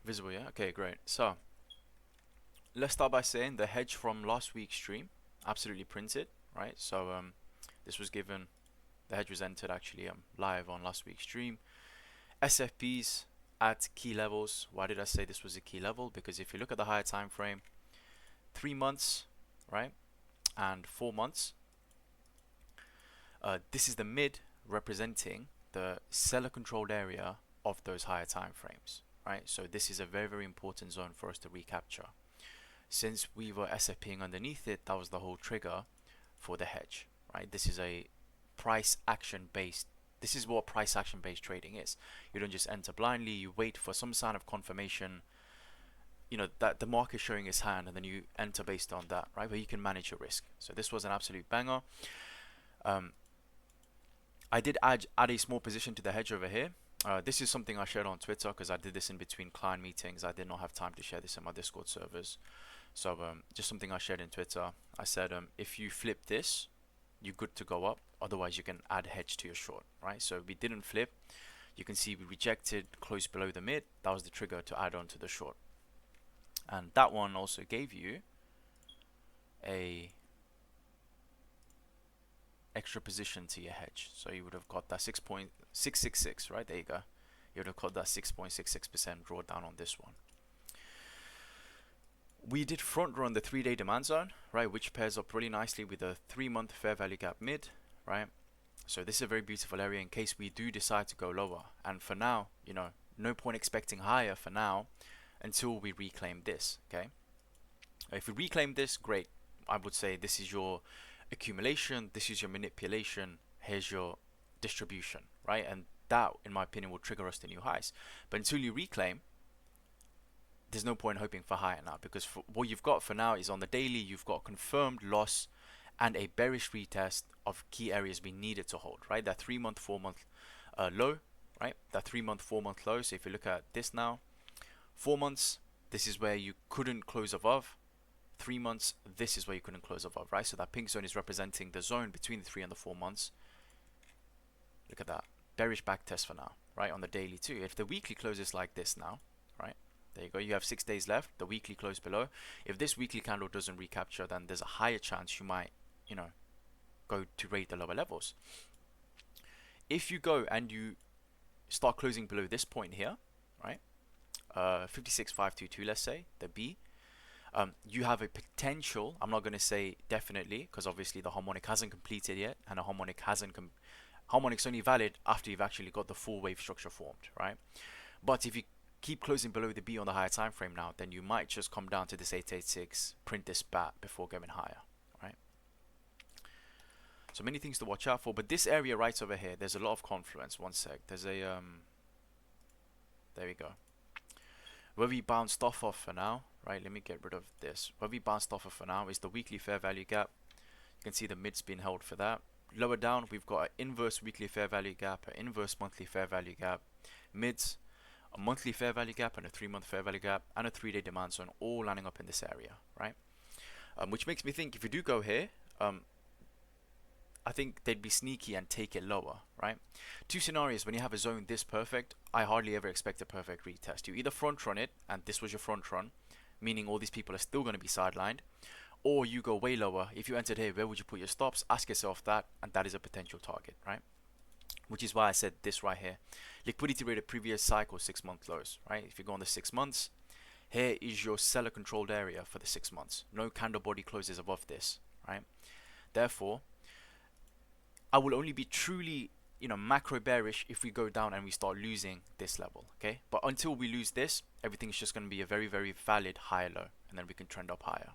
Visible, yeah? Okay, great. So, let's start by saying the hedge from last week's stream absolutely printed, right? So, this was given, the hedge was entered actually live on last week's stream. SFPs at key levels. Why did I say this was a key level? Because if you look at the higher time frame, 3 months, right, and 4 months, this is the mid representing the seller controlled area of those higher time frames, right? So this is a very, very important zone for us to recapture. Since we were SFPing underneath it, that was the whole trigger for the hedge, right? This is a price action based, this is what price action based trading is. You don't just enter blindly, you wait for some sign of confirmation, you know, that the market showing its hand, and then you enter based on that, right? Where you can manage your risk. So this was an absolute banger. I did add a small position to the hedge over here. This is something I shared on Twitter because I did this in between client meetings. I did not have time to share this in my Discord servers. So just something I shared in Twitter. I said if you flip this, you're good to go up. Otherwise, you can add hedge to your short, right? So we didn't flip. You can see we rejected close below the mid. That was the trigger to add on to the short. And that one also gave you a extra position to your hedge. So you would have got that 6.666, right? There you go. You would have got that 6.66% drawdown on this one. We did front run the 3-day demand zone, right? Which pairs up really nicely with a 3-month fair value gap mid, right? So this is a very beautiful area in case we do decide to go lower. And for now, you know, no point expecting higher for now until we reclaim this, okay? If we reclaim this, great. I would say this is your accumulation, this is your manipulation, here's your distribution, right? And that, in my opinion, will trigger us to new highs. But until you reclaim, there's no point hoping for higher now, because for what you've got for now is on the daily, you've got confirmed loss and a bearish retest of key areas we needed to hold, right? That 3-month, 4-month low, right? That 3-month, 4-month low. So if you look at this now, 4 months, this is where you couldn't close above. 3 months, this is where you couldn't close above, right? So that pink zone is representing the zone between the 3 and the 4 months. Look at that, bearish back test for now, right? On the daily too. If the weekly closes like this now, right? There you go. You have 6 days left. The weekly close below. If this weekly candle doesn't recapture, then there's a higher chance you might, you know, go to rate the lower levels. If you go and you start closing below this point here, right? 56,522, let's say, the B. You have a potential, I'm not going to say definitely, because obviously the harmonic hasn't completed yet, and a harmonic harmonic's only valid after you've actually got the full wave structure formed, right? But if you keep closing below the B on the higher time frame now, then you might just come down to this 886, print this bat before going higher, right? So many things to watch out for, but this area right over here, there's a lot of confluence. One sec, there's a there we go. Where we bounced off of for now, right? Let me get rid of this. Where we bounced off of for now is the weekly fair value gap. You can see the mid's been held for that. Lower down, we've got an inverse weekly fair value gap, an inverse monthly fair value gap, mids, a monthly fair value gap, and a 3-month fair value gap, and a 3-day demand zone, all lining up in this area, right? Which makes me think if you do go here, I think they'd be sneaky and take it lower, right? Two scenarios when you have a zone this perfect, I hardly ever expect a perfect retest. You either front run it, and this was your front run, meaning all these people are still going to be sidelined, or you go way lower. If you entered here, where would you put your stops? Ask yourself that, and that is a potential target, right? Which is why I said this right here. Liquidity rate of previous cycle 6-month lows, right? If you go on the 6 months, here is your seller controlled area for the 6 months. No candle body closes above this, right? Therefore, I will only be truly, you know, macro bearish if we go down and we start losing this level, okay? But until we lose this, everything's just going to be a very, very valid higher low, and then we can trend up higher.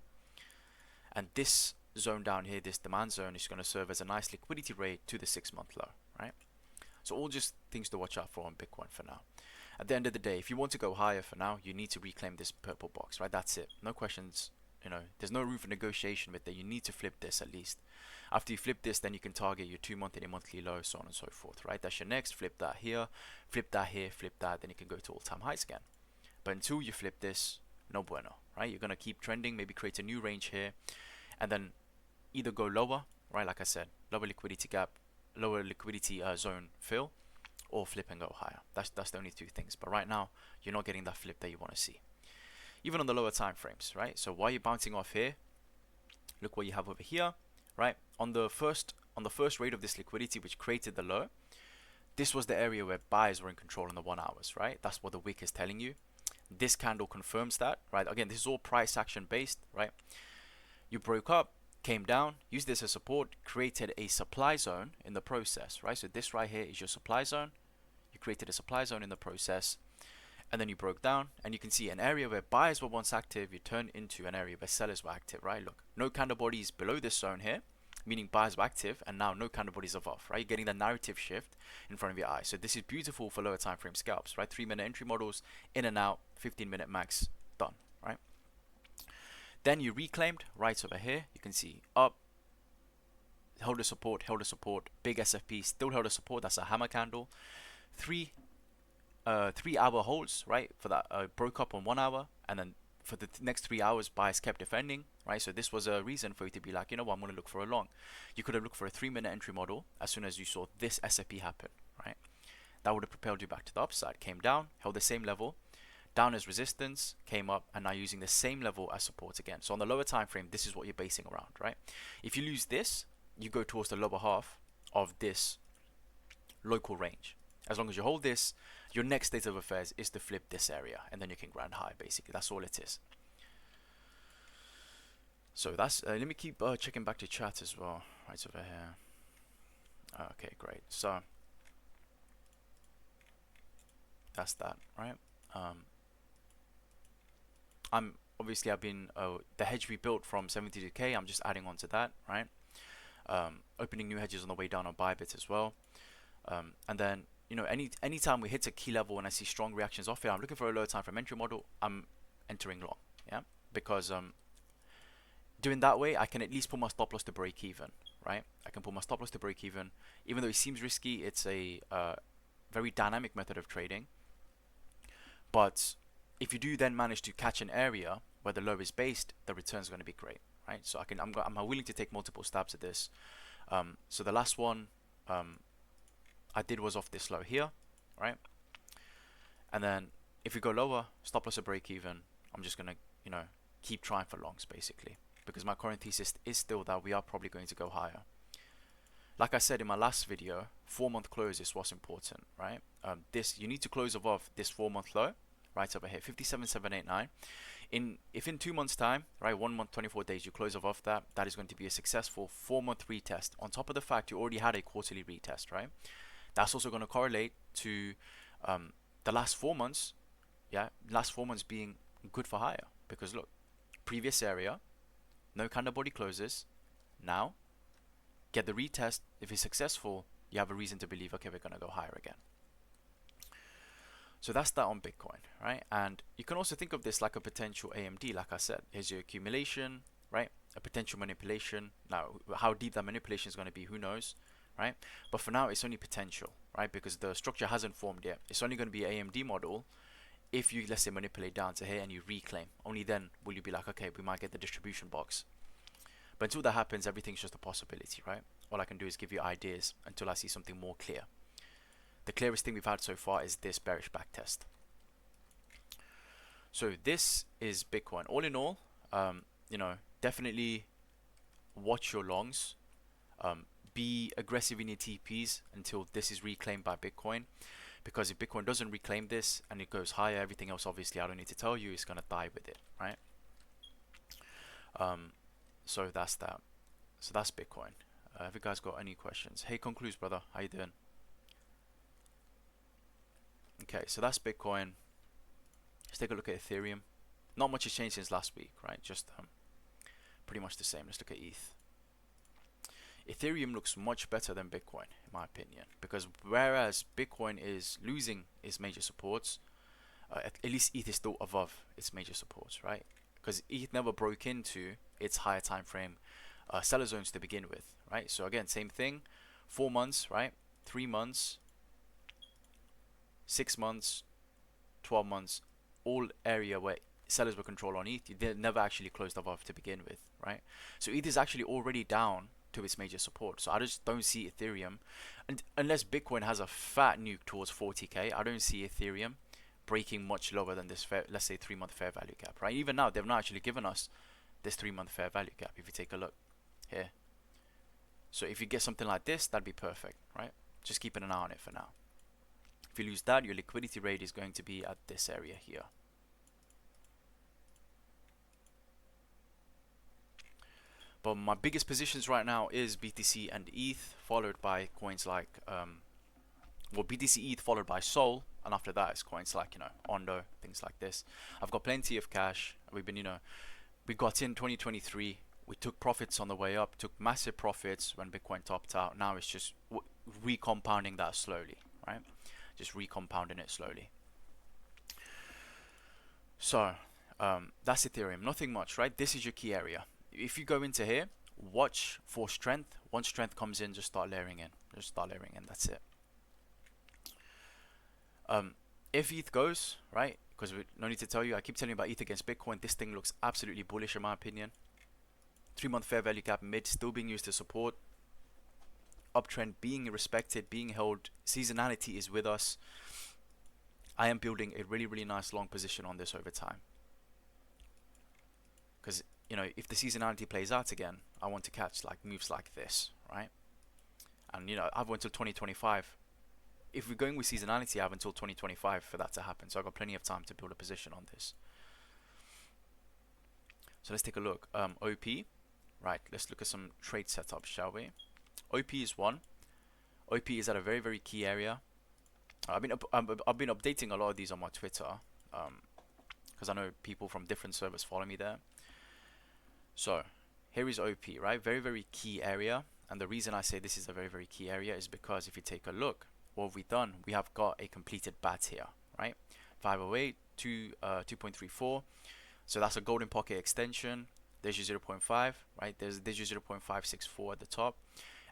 And this zone down here, this demand zone, is going to serve as a nice liquidity rate to the 6-month low, right? So all just things to watch out for on Bitcoin for now. At the end of the day, if you want to go higher for now, you need to reclaim this purple box, right? That's it. No questions. You know, there's no room for negotiation with that. You need to flip this at least. After you flip this, then you can target your 2-month and your monthly low, so on and so forth, right? That's your next. Flip that here, flip that here, flip that, then you can go to all-time highs again. But until you flip this, no bueno, right? You're going to keep trending, maybe create a new range here, and then either go lower, right? Like I said, lower liquidity gap, lower liquidity zone fill, or flip and go higher. That's the only two things. But right now, you're not getting that flip that you want to see. Even on the lower time frames, right? So while you're bouncing off here, look what you have over here, right? On the first rate of this liquidity, which created the low, this was the area where buyers were in control in the 1 hours, right? That's what the wick is telling you. This candle confirms that, right? Again, this is all price action based, right? You broke up, came down, used this as support, created a supply zone in the process, right? So this right here is your supply zone. You created a supply zone in the process, and then you broke down, and you can see an area where buyers were once active, you turned into an area where sellers were active, right? Look, no candle bodies below this zone here, meaning buyers were active, and now no candle bodies above, right? You're getting the narrative shift in front of your eyes. So this is beautiful for lower time frame scalps, right? 3-minute entry models, in and out, 15-minute max, done, right? Then you reclaimed right over here. You can see up, held a support, big SFP, still held a support. That's a hammer candle. 3 hour holds, right? For that broke up on 1 hour, and then for the next 3 hours, buyers kept defending, right? So this was a reason for you to be like, you know what, I'm going to look for a long. You could have looked for a 3-minute entry model as soon as you saw this SFP happen, right? That would have propelled you back to the upside. Came down, held the same level, down as resistance, came up, and now using the same level as support again. So on the lower time frame, this is what you're basing around, right? If you lose this, you go towards the lower half of this local range. As long as you hold this, your next state of affairs is to flip this area, and then you can grind high. Basically, that's all it is. So that's let me keep checking back to chat as well, right over here. Okay, great. So that's that, right? I've been the hedge we built from 72k. I'm just adding on to that, right? Opening new hedges on the way down on Bybit as well, and then, you know, anytime we hit a key level and I see strong reactions off here, I'm looking for a lower time frame entry model. I'm entering long, yeah, because doing that way, I can at least put my stop loss to break even, right? I can put my stop loss to break even, even though it seems risky. It's a very dynamic method of trading, but if you do then manage to catch an area where the low is based, the return is going to be great, right? So I'm willing to take multiple stabs at this. So the last one I did was off this low here, right? And then if we go lower, stop loss or break even, I'm just gonna, you know, keep trying for longs basically, because my current thesis is still that we are probably going to go higher. Like I said in my last video, 4-month close is what's important, right? You need to close above this 4-month low, right over here, 57,789. If in 2 months time, right, 1 month 24 days, you close above that, that is going to be a successful 4-month retest, on top of the fact you already had a quarterly retest, right? That's also going to correlate to the last 4 months, yeah, last 4 months being good for higher, because look, previous area, no candle body closes, now get the retest. If it's successful, you have a reason to believe, okay, we're going to go higher again. So that's that on Bitcoin, right? And you can also think of this like a potential AMD. Like I said, here's your accumulation, right? A potential manipulation. Now, how deep that manipulation is going to be, who knows, right? But for now, it's only potential, right? Because the structure hasn't formed yet. It's only going to be an AMD model if you, let's say, manipulate down to here and you reclaim. Only then will you be like, okay, we might get the distribution box. But until that happens, everything's just a possibility, right? All I can do is give you ideas until I see something more clear. The clearest thing we've had so far is this bearish backtest. So this is Bitcoin. All in all, you know, definitely watch your longs. Be aggressive in your TPs until this is reclaimed by Bitcoin. Because if Bitcoin doesn't reclaim this and it goes higher, everything else, obviously, I don't need to tell you, is going to die with it, right? So that's that. So that's Bitcoin. Have you guys got any questions? Hey, Concluse, brother. How you doing? Okay, so that's Bitcoin. Let's take a look at Ethereum. Not much has changed since last week, right? Just pretty much the same. Let's look at ETH. Ethereum looks much better than Bitcoin, in my opinion, because whereas Bitcoin is losing its major supports, at least ETH is still above its major supports, right? Because ETH never broke into its higher time frame seller zones to begin with, right? So again, same thing, 4 months, right? 3 months, 6 months, 12 months, all area where sellers were control on ETH. They never actually closed above to begin with, right? So ETH is actually already down to its major support. So I just don't see Ethereum, and unless Bitcoin has a fat nuke towards 40k, I don't see Ethereum breaking much lower than this fair, let's say 3-month fair value gap, right? Even now they've not actually given us this 3-month fair value gap. If you take a look here, so if you get something like this, that'd be perfect, right? Just keeping an eye on it for now. If you lose that, your liquidity rate is going to be at this area here. But my biggest positions right now is BTC and ETH, followed by coins like well, BTC ETH followed by Sol, and after that it's coins like, you know, Ondo, things like this. I've got plenty of cash. We've been, you know, we got in 2023. We took profits on the way up, took massive profits when Bitcoin topped out. Now it's just recompounding that slowly, right? Just recompounding it slowly. So that's Ethereum. Nothing much, right? This is your key area. If you go into here, watch for strength. Once strength comes in, just start layering in. Just start layering in. That's it. If ETH goes, right, because no need to tell you, I keep telling you about ETH against Bitcoin. This thing looks absolutely bullish in my opinion. 3-month fair value gap mid still being used to support. Uptrend being respected, being held. Seasonality is with us. I am building a really, really nice long position on this over time. Because, you know, if the seasonality plays out again, I want to catch like moves like this, right? And, you know, I've went till 2025. If we're going with seasonality, I have until 2025 for that to happen. So I've got plenty of time to build a position on this. So let's take a look. OP, right? Let's look at some trade setups, shall we? OP is one. OP is at a very, very key area. I've been updating a lot of these on my Twitter, because I know people from different servers follow me there. So here is OP, right? Very, very key area. And the reason I say this is a very, very key area is because if you take a look, what have we done? We have got a completed bat here, right? 508, 2.34. So that's a golden pocket extension. There's your 0.5, right? There's your 0.564 at the top,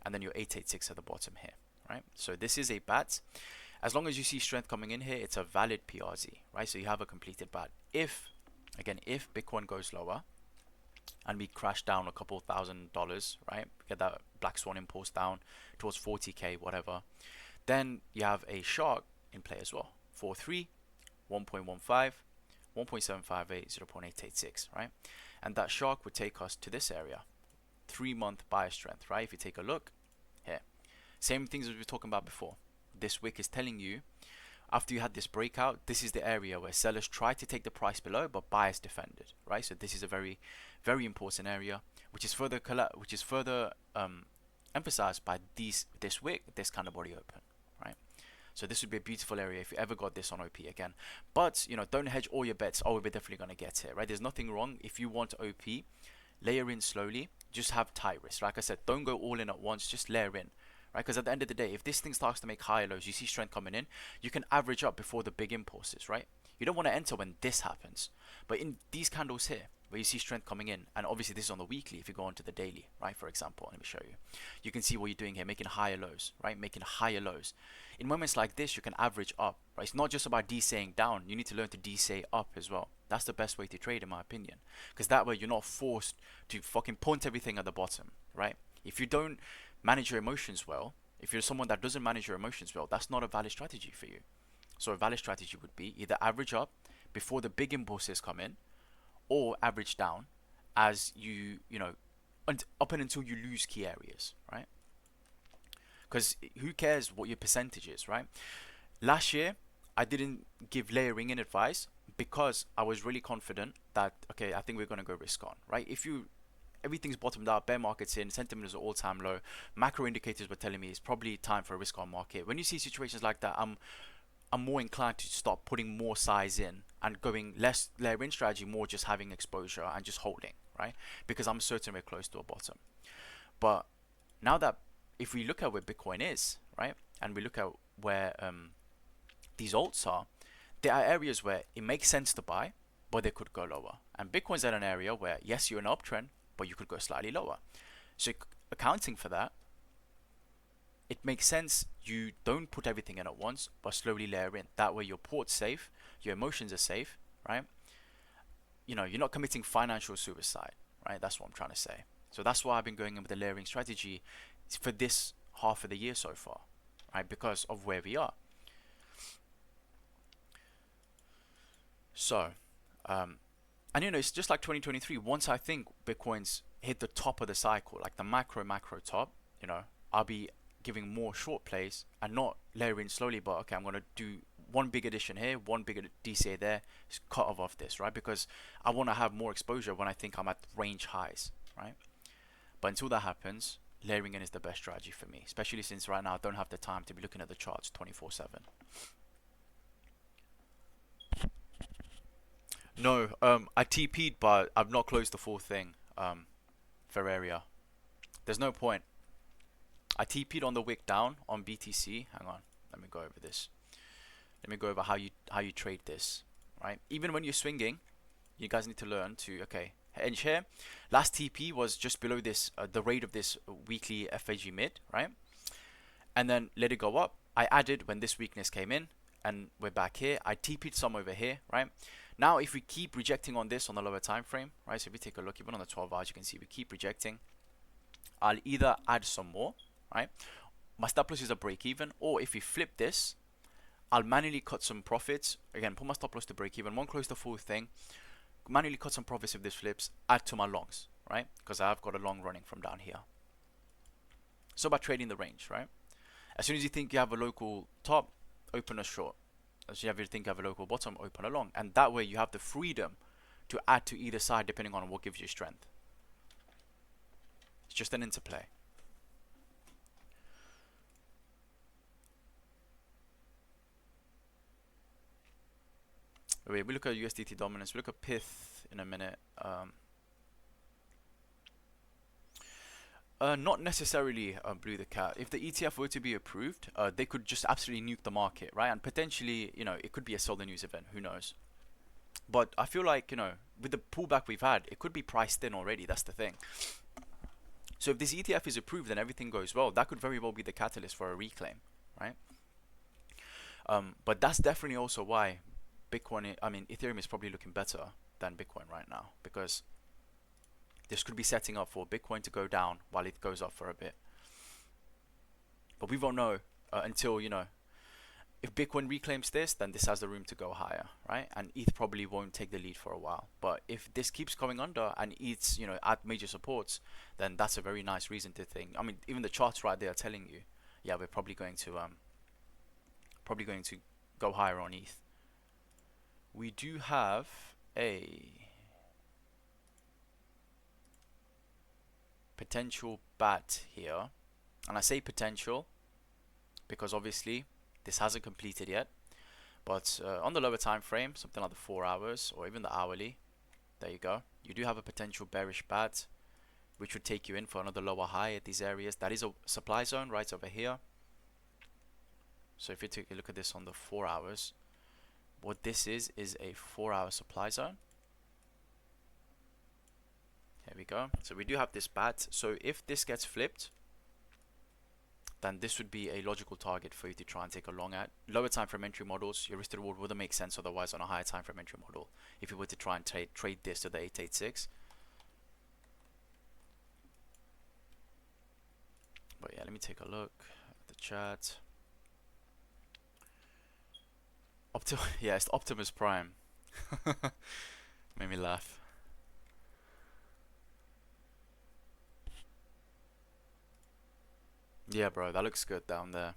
and then your 886 at the bottom here, right? So this is a bat. As long as you see strength coming in here, it's a valid PRZ, right? So you have a completed bat. If Bitcoin goes lower and we crash down a couple $1,000, right? Get that black swan impulse down towards 40k, whatever. Then you have a shark in play as well. 4.3, 1.15, 1.758, 0.886, right? And that shark would take us to this area. 3-month buyer strength, right? If you take a look here. Same things as we were talking about before. This wick is telling you, after you had this breakout, this is the area where sellers try to take the price below, but buyers defended, right? So this is a very, very important area, which is further emphasized by this wick, this kind of body open, right? So this would be a beautiful area if you ever got this on OP again. But, you know, don't hedge all your bets. Oh, we're definitely going to get it, right? There's nothing wrong. If you want OP, layer in slowly. Just have tight risk. Like I said, don't go all in at once. Just layer in, right? Because at the end of the day, if this thing starts to make higher lows, you see strength coming in, you can average up before the big impulses, right? You don't want to enter when this happens. But in these candles here, where you see strength coming in, and obviously this is on the weekly, if you go onto the daily, right, for example, let me show you. You can see what you're doing here, making higher lows, right, making higher lows. In moments like this, you can average up, right? It's not just about DCAing down, you need to learn to DCA up as well. That's the best way to trade, in my opinion, because that way you're not forced to fucking punt everything at the bottom, right? If you don't manage your emotions well, if you're someone that doesn't manage your emotions well, that's not a valid strategy for you. So a valid strategy would be either average up before the big impulses come in, or average down as you know, up and until you lose key areas, right? Because who cares what your percentage is, right? Last year, I didn't give layering in advice because I was really confident that, okay, I think we're going to go risk on, right? Everything's bottomed out, bear market's in, sentiment is at all-time low, macro indicators were telling me it's probably time for a risk on market. When you see situations like that, I'm more inclined to start putting more size in and going less layer in strategy, more just having exposure and just holding, right? Because I'm certain we're close to a bottom. But now that if we look at where Bitcoin is, right, and we look at where these alts are, there are areas where it makes sense to buy, but they could go lower. And Bitcoin's at an area where, yes, you're in an uptrend, but you could go slightly lower. So accounting for that, it makes sense you don't put everything in at once, but slowly layer in. That way your port's safe, your emotions are safe, right? You know, you're not committing financial suicide, right? That's what I'm trying to say. So that's why I've been going in with the layering strategy for this half of the year so far, right? Because of where we are. So, and you know, it's just like 2023. Once I think Bitcoin's hit the top of the cycle, like the macro top, you know, I'll be giving more short plays and not layering slowly, but okay, I'm going to do one big addition here, one big DCA there, just cut off this, right? Because I want to have more exposure when I think I'm at range highs, right? But until that happens, layering in is the best strategy for me, especially since right now I don't have the time to be looking at the charts 24/7. No, I TP'd, but I've not closed the full thing, for area. There's no point. I TP'd on the wick down on BTC. Hang on, let me go over this. Let me go over how you trade this, right? Even when you're swinging, you guys need to learn to, okay, edge here. Last TP was just below this, the rate of this weekly FAG mid, right? And then let it go up. I added when this weakness came in, and we're back here. I TP'd some over here, right? Now, if we keep rejecting on this on the lower time frame, right? So if we take a look, even on the 12 hours, you can see we keep rejecting. I'll either add some more, right? My stop loss is a break even, or if we flip this, I'll manually cut some profits. Again, put my stop loss to break even, won't close the full thing. Manually cut some profits if this flips, add to my longs, right? Because I've got a long running from down here. So by trading the range, right? As soon as you think you have a local top, open a short. As you think you have a local bottom, open a long. And that way you have the freedom to add to either side depending on what gives you strength. It's just an interplay. Wait, we look at USDT dominance. We look at PITH in a minute. Not necessarily Blue the Cat. If the ETF were to be approved, they could just absolutely nuke the market, right? And potentially, you know, it could be a sell the news event. Who knows? But I feel like, you know, with the pullback we've had, it could be priced in already. That's the thing. So if this ETF is approved and everything goes well, that could very well be the catalyst for a reclaim, right? But that's definitely also why Ethereum is probably looking better than Bitcoin right now, because this could be setting up for Bitcoin to go down while it goes up for a bit. But we won't know until, you know, if Bitcoin reclaims this, then this has the room to go higher, right? And ETH probably won't take the lead for a while. But if this keeps going under and ETH's, you know, at major supports, then that's a very nice reason to think. I mean, even the charts right there are telling you, yeah, we're probably going to go higher on ETH. We do have a potential bat here, and I say potential because obviously this hasn't completed yet, but on the lower time frame, something like the 4 hours or even the hourly, there you go, you do have a potential bearish bat which would take you in for another lower high at these areas. That is a supply zone right over here. So if you take a look at this on the 4 hours, what this is a 4-hour supply zone. Here we go. So we do have this bat. So if this gets flipped, then this would be a logical target for you to try and take a long at. Lower time frame entry models, your risk to reward wouldn't make sense otherwise on a higher time frame entry model if you were to try and trade this to the 886. But yeah, let me take a look at the chat. Yeah, it's Optimus Prime. Made me laugh. Yeah, bro, that looks good down there.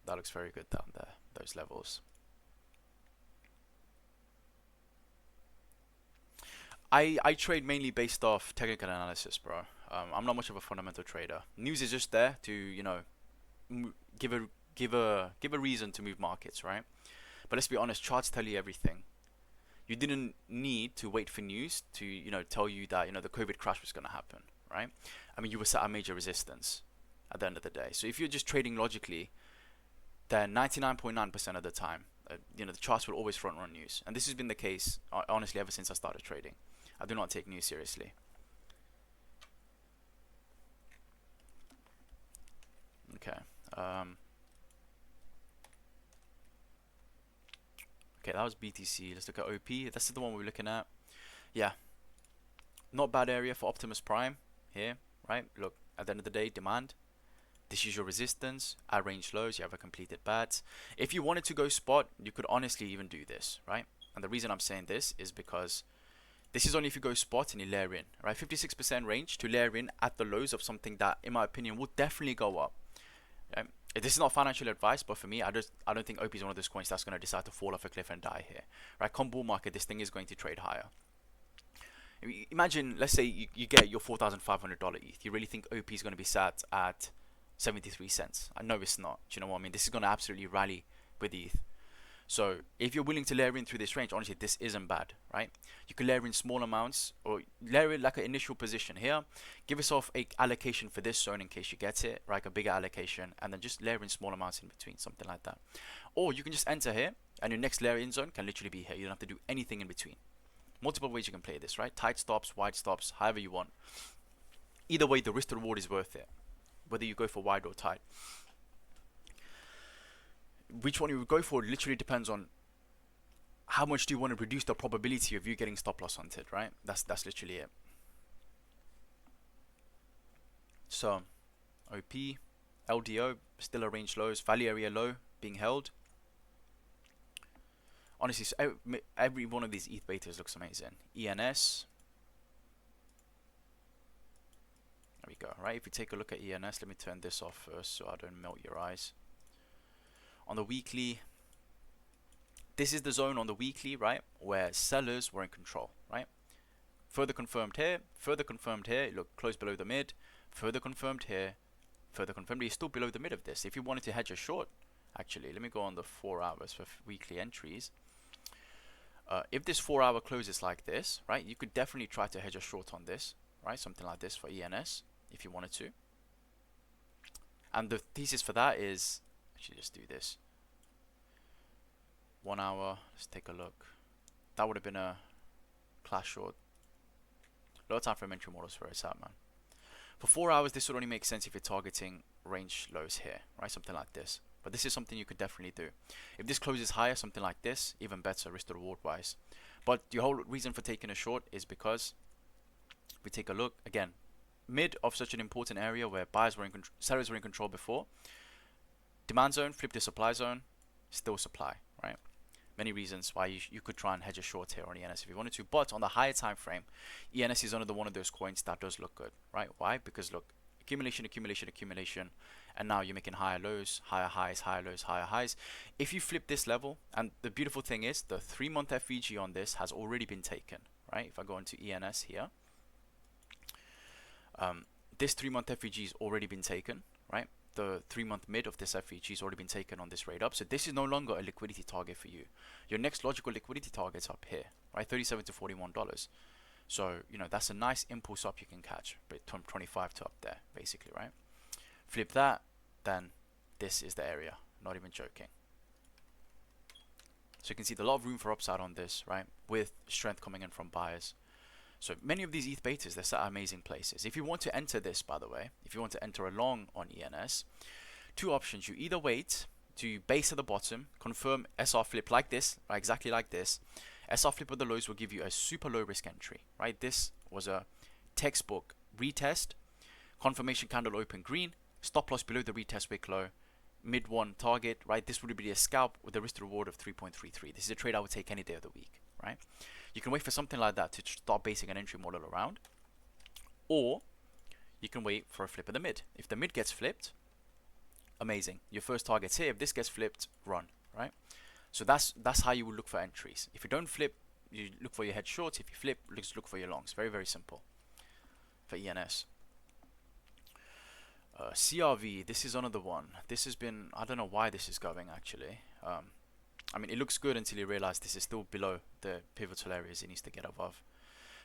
That looks very good down there, those levels. I trade mainly based off technical analysis, bro. I'm not much of a fundamental trader. News is just there to, you know, give a reason to move markets, right? But let's be honest, charts tell you everything. You didn't need to wait for news to, you know, tell you that, you know, the COVID crash was going to happen, right? I mean, you were set at major resistance at the end of the day. So if you're just trading logically, then 99.9% of the time, you know, the charts will always front run news. And this has been the case, honestly, ever since I started trading. I do not take news seriously. Okay. Okay, that was BTC. Let's look at OP. That's the one we're looking at. Yeah. Not bad area for Optimus Prime. here, right? Look, at the end of the day, demand. This is your resistance. At range lows, you have a completed bat. If you wanted to go spot, you could honestly even do this, right? And the reason I'm saying this is because this is only if you go spot and you layer in, right? 56% range to layer in at the lows of something that, in my opinion, will definitely go up. Right? This is not financial advice, but for me, I don't think OP is one of those coins that's going to decide to fall off a cliff and die here, right? Come bull market, this thing is going to trade higher. Imagine, let's say you get your $4,500 ETH. You really think OP is going to be sat at 73 cents? I know it's not. Do you know what I mean? This is going to absolutely rally with ETH. So if you're willing to layer in through this range, honestly, this isn't bad, right? You can layer in small amounts or layer in like an initial position here. Give yourself a allocation for this zone in case you get it, right? A bigger allocation, and then just layer in small amounts in between, something like that. Or you can just enter here, and your next layer in zone can literally be here. You don't have to do anything in between. Multiple ways you can play this, right? Tight stops, wide stops, however you want. Either way, the risk to reward is worth it, whether you go for wide or tight. Which one you would go for literally depends on how much do you want to reduce the probability of you getting stop loss hunted, right? That's literally it. So OP, LDO, still a range lows, value area low being held. Honestly, every one of these ETH betas looks amazing. ENS. There we go, right? If you take a look at ENS, let me turn this off first so I don't melt your eyes. On the weekly, this is the zone on the weekly, right, where sellers were in control, right? Further confirmed here, look, close below the mid, further confirmed here, further confirmed, you're still below the mid of this. If you wanted to hedge a short, actually, let me go on the 4 hours for weekly entries. If this 4 hour closes like this, right, you could definitely try to hedge a short on this, right, something like this for ENS, if you wanted to. And the thesis for that is, actually just do this. 1 hour, let's take a look. That would have been a class short. Low time frame entry models where it's at, man. For 4 hours, this would only make sense if you're targeting range lows here, right? Something like this. But this is something you could definitely do. If this closes higher, something like this, even better risk to reward wise. But the whole reason for taking a short is because if we take a look again, mid of such an important area where sellers were in control before. Demand zone, flip the supply zone, still supply, right? Many reasons why you could try and hedge a short here on ENS if you wanted to, but on the higher time frame, ENS is one of those coins that does look good, right? Why? Because look, accumulation, and now you're making higher lows, higher highs, higher lows, higher highs. If you flip this level, and the beautiful thing is the 3-month FVG on this has already been taken, right? If I go into ENS here, this 3-month FVG has already been taken, right? The 3-month mid of this FVG has already been taken on this rate up, so this is no longer a liquidity target for you. Your next logical liquidity target's up here, right? $37 to $41. So, you know, that's a nice impulse up you can catch, but 25 to up there, basically, right? Flip that, then this is the area, not even joking. So you can see there's a lot of room for upside on this, right? With strength coming in from buyers. So many of these ETH betas, they're set at amazing places. If you want to enter this, by the way, if you want to enter along on ENS, 2 options. You either wait to base at the bottom, confirm SR flip like this, right, exactly like this. SR flip of the lows will give you a super low risk entry, right? This was a textbook retest, confirmation candle open green, stop loss below the retest wick low, mid 1 target, right? This would be a scalp with a risk to reward of 3.33. This is a trade I would take any day of the week, right? You can wait for something like that to start basing an entry model around, or you can wait for a flip of the mid. If the mid gets flipped, amazing. Your first target's here. If this gets flipped, run, right? So that's how you would look for entries. If you don't flip, you look for your head shorts. If you flip, look for your longs. Very, very simple for ENS. CRV, this is another one. This has been, I don't know why this is going actually. I mean, it looks good until you realize this is still below the pivotal areas it needs to get above.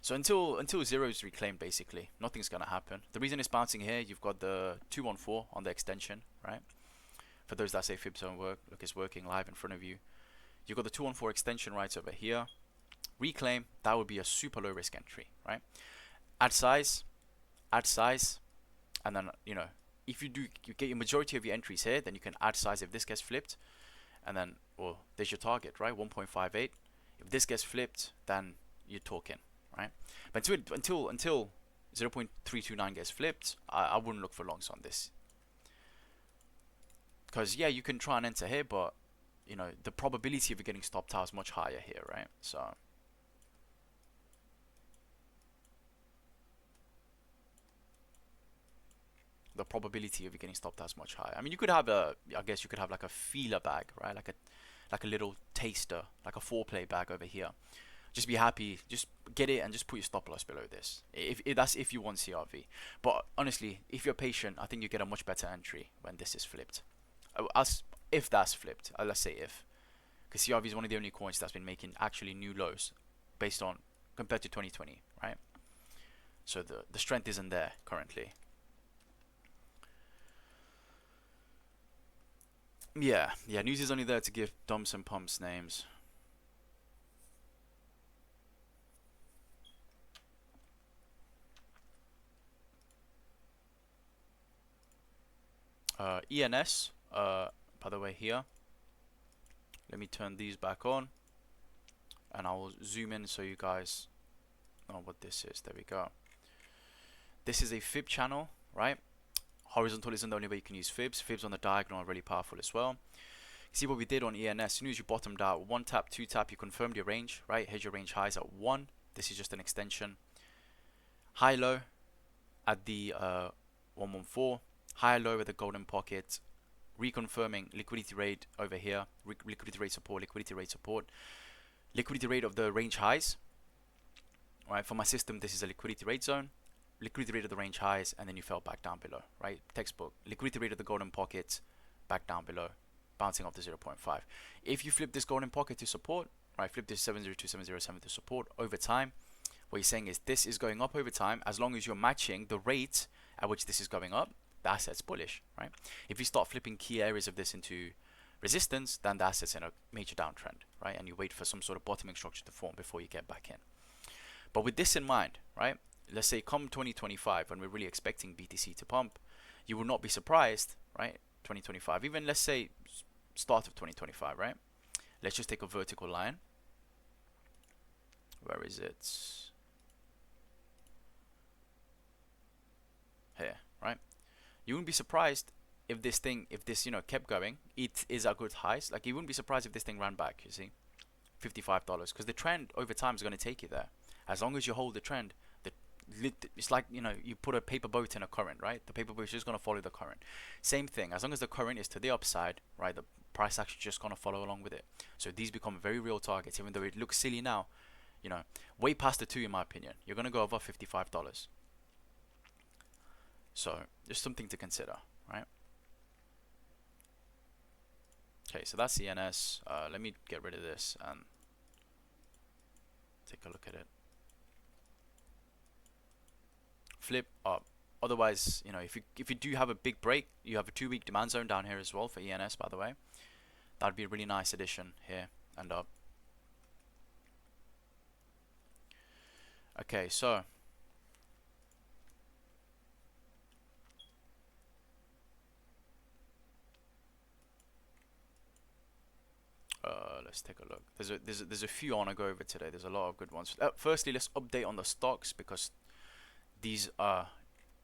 So until zero is reclaimed, basically, nothing's going to happen. The reason it's bouncing here, you've got the 214 on the extension, right? For those that say Fibs don't work, look, it's working live in front of you. You've got the 214 extension right over here. Reclaim, that would be a super low risk entry, right? Add size, and then, you know, if you get your majority of your entries here, then you can add size if this gets flipped. And then, well, there's your target, right? 1.58. If this gets flipped, then you're talking, right? But until 0.329 gets flipped, I wouldn't look for longs on this. Because yeah, you can try and enter here, but you know, the probability of it getting stopped out is much higher here, right? So the probability of it getting stopped out is much higher. I mean, you could have a, I guess you could have like a feeler bag, right? Like a little taster, like a foreplay bag over here. Just be happy, just get it and just put your stop loss below this. If that's if you want CRV. But honestly, if you're patient, I think you get a much better entry when this is flipped. If that's flipped, let's say if. Because CRV is one of the only coins that's been making actually new lows based on, compared to 2020, right? So the strength isn't there currently. Yeah, news is only there to give dumps and pumps names. ENS, by the way, here. Let me turn these back on, and I will zoom in so you guys know what this is. There we go. This is a fib channel, right? Horizontal isn't the only way you can use fibs. Fibs on the diagonal are really powerful as well. See what we did on ENS. As soon as you bottomed out, 1 tap, 2 tap, you confirmed your range, right? Here's your range highs at 1. This is just an extension. High low at the 114. High low at the golden pocket. Reconfirming liquidity rate over here. Liquidity rate support, liquidity rate support. Liquidity rate of the range highs. Right, for my system, this is a liquidity rate zone. Liquidity rate of the range highs, and then you fell back down below, right? Textbook. Liquidity rate of the golden pocket, back down below, bouncing off the 0.5. If you flip this golden pocket to support, right, flip this 702-707 to support over time, what you're saying is this is going up over time as long as you're matching the rate at which this is going up, the asset's bullish, right? If you start flipping key areas of this into resistance, then the asset's in a major downtrend, right? And you wait for some sort of bottoming structure to form before you get back in. But with this in mind, right, let's say come 2025 when we're really expecting BTC to pump, you will not be surprised, right? 2025, even let's say start of 2025, right? Let's just take a vertical line. Where is it? Here, right? You wouldn't be surprised if this thing, kept going. It is a good highs. Like, you wouldn't be surprised if this thing ran back, you see, $55, because the trend over time is going to take you there. As long as you hold the trend, it's like, you put a paper boat in a current, right? The paper boat is just going to follow the current. Same thing, as long as the current is to the upside, right, the price actually just going to follow along with it. So these become very real targets, even though it looks silly now, way past the 2 in my opinion. You're going to go above $55. So just something to consider, right? Okay, so that's ENS. Let me get rid of this and take a look at it. Flip up. Otherwise, if you do have a big break, you have a 2-week demand zone down here as well for ENS, by the way. That'd be a really nice addition here and up. Okay, so let's take a look. There's a few I want to go over today. There's a lot of good ones. Firstly, let's update on the stocks, because these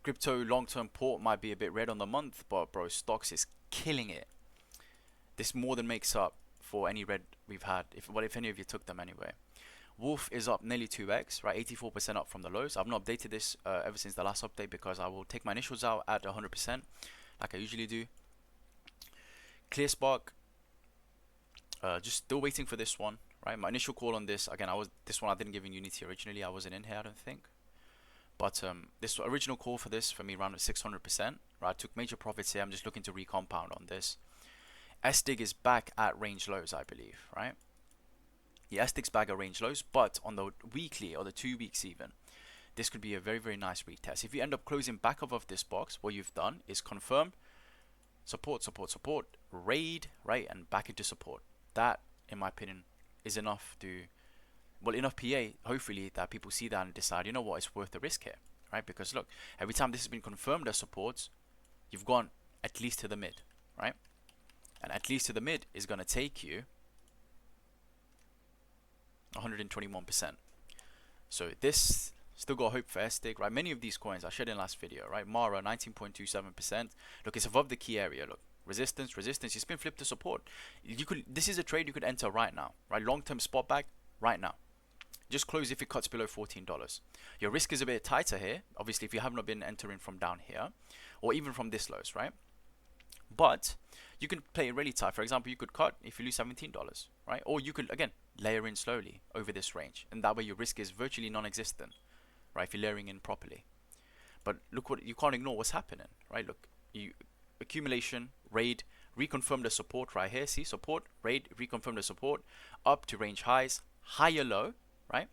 crypto long-term port might be a bit red on the month, but bro, stocks is killing it. This more than makes up for any red we've had, if any of you took them anyway. Wolf is up nearly 2x, right? 84% up from the lows. I've not updated this ever since the last update, because I will take my initials out at 100% like I usually do. ClearSpark, just still waiting for this one, right? My initial call on this, again, this one I didn't give in Unity originally. I wasn't in here, I don't think. But this original call for this for me ran at 600%, right? I took major profits here. I'm just looking to recompound on this. SDIG is back at range lows, I believe, right? Yeah, SDIG's back at range lows, but on the weekly or the 2 weeks even, this could be a very, very nice retest. If you end up closing back above this box, what you've done is confirm support, support, support, raid, right, and back into support. That, in my opinion, is enough to, well, enough PA, hopefully, that people see that and decide, you know what, it's worth the risk here, right? Because look, every time this has been confirmed as supports, you've gone at least to the mid, right? And at least to the mid is going to take you 121%. So this Still got hope for STIG, right? Many of these coins I shared in last video, right? Mara 19.27%. Look, it's above the key area. Look, resistance, resistance. It's been flipped to support. You could. This is a trade you could enter right now, right? Long-term spot bag right now. Just close if it cuts below $14. Your risk is a bit tighter here, obviously, if you have not been entering from down here, or even from this lows, right? But you can play it really tight. For example, you could cut if you lose $17, right? Or you could, again, layer in slowly over this range, and that way your risk is virtually non-existent, right? If you're layering in properly. But look, what you can't ignore what's happening, right? Look, you accumulation, raid, reconfirm the support right here. See, support, raid, reconfirm the support, up to range highs, higher low, right?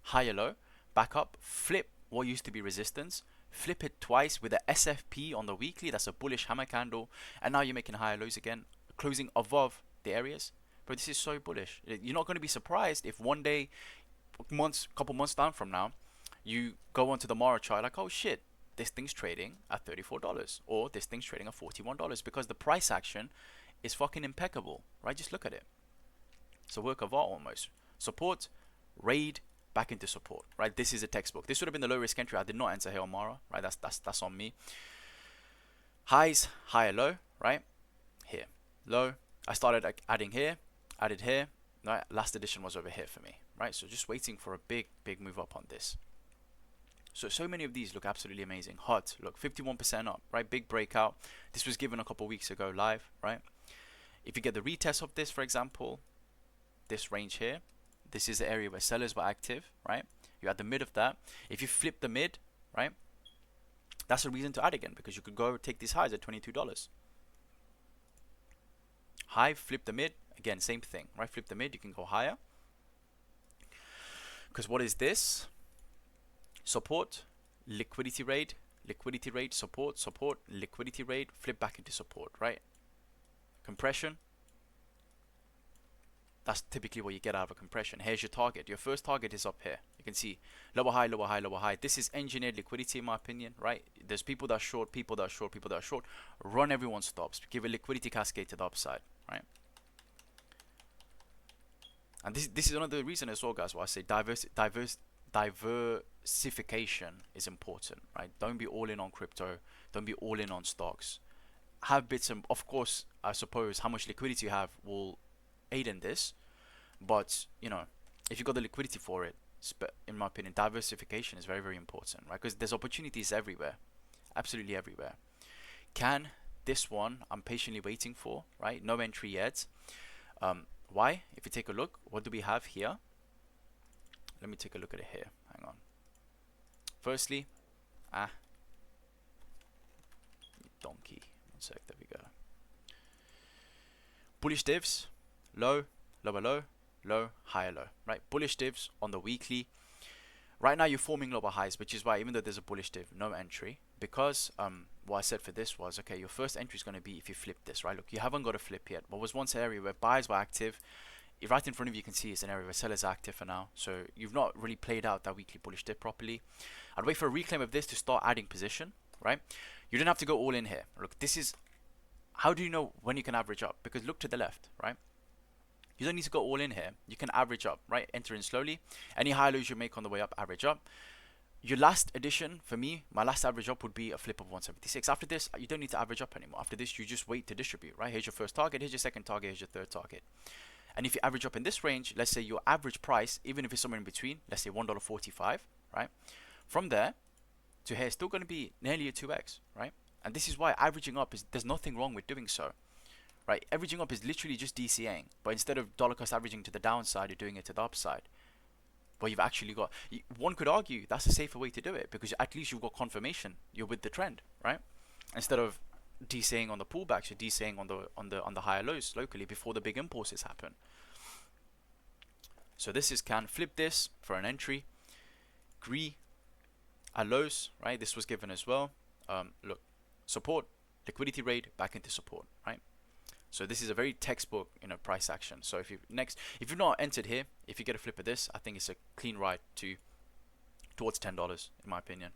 Higher low, back up, flip what used to be resistance, flip it twice with a SFP on the weekly. That's a bullish hammer candle, and now you're making higher lows again, closing above the areas. But this is so bullish. You're not going to be surprised if one day, couple months down from now, you go onto the Mara chart like, oh shit, this thing's trading at $34, or this thing's trading at $41, because the price action is fucking impeccable, right? Just look at it. It's a work of art almost. Support, raid, back into support, right? This is a textbook. This would have been the low risk entry. I did not enter here on Mara, right? That's on me. Highs, higher, low, right? Here, low. I started adding here, added here. Right? Last edition was over here for me, right? So just waiting for a big move up on this. So many of these look absolutely amazing. Hot, look, 51% up, right? Big breakout. This was given a couple weeks ago live, right? If you get the retest of this, for example, this range here, this is the area where sellers were active, right? You're at the mid of that. If you flip the mid, right, that's a reason to add again, because you could go take these highs at $22. High, flip the mid, again, same thing, right? Flip the mid, you can go higher. Because what is this? Support, liquidity raid, support, support, liquidity raid, flip back into support, right? Compression. That's typically what you get out of a compression. Here's your target. Your first target is up here. You can see lower high, lower high, lower high. This is engineered liquidity in my opinion, right? There's people that are short, people that are short, people that are short. Run everyone's stops. Give a liquidity cascade to the upside, right? And this is another reason as well, guys, why I say diversification is important, right? Don't be all in on crypto. Don't be all in on stocks. Have bits, and of course, I suppose how much liquidity you have will aid in this, but you know, if you got the liquidity for it, in my opinion, diversification is very important, right? Because there's opportunities everywhere, absolutely everywhere. Can this one I'm patiently waiting for, right? No entry yet. Why? If you take a look, what do we have here? Let me take a look at it here. Hang on. Firstly, donkey. 1 sec. There we go. Bullish divs, low, lower low, low, higher low. Right? Bullish divs on the weekly. Right now you're forming lower highs, which is why even though there's a bullish div, no entry. Because what I said for this was, okay, your first entry is going to be if you flip this, right? Look, you haven't got a flip yet. What was once an area where buyers were active, right in front of you, you can see it's an area where sellers are active for now. So you've not really played out that weekly bullish dip properly. I'd wait for a reclaim of this to start adding position, right? You don't have to go all in here. Look, this is, how do you know when you can average up? Because look to the left, right? You don't need to go all in here. You can average up, right? Enter in slowly. Any high lows you make on the way up, average up. Your last addition, for me, my last average up would be a flip of 176. After this, you don't need to average up anymore. After this, you just wait to distribute, right? Here's your first target, here's your second target, here's your third target. And if you average up in this range, let's say your average price, even if it's somewhere in between, let's say $1.45, right? From there to here, it's still going to be nearly a 2x, right? And this is why averaging up is, there's nothing wrong with doing so, right? Averaging up is literally just DCAing, but instead of dollar cost averaging to the downside, you're doing it to the upside. But you've actually got, one could argue that's a safer way to do it, because at least you've got confirmation you're with the trend, right? Instead of DCAing on the pullbacks, you're DCAing on the higher lows locally before the big impulses happen. So this is can flip this for an entry. Agree at lows, right? This was given as well. Look, support, liquidity raid, back into support, right? So this is a very textbook, you know, price action. So if you've not entered here, if you get a flip of this, I think it's a clean ride towards $10 in my opinion.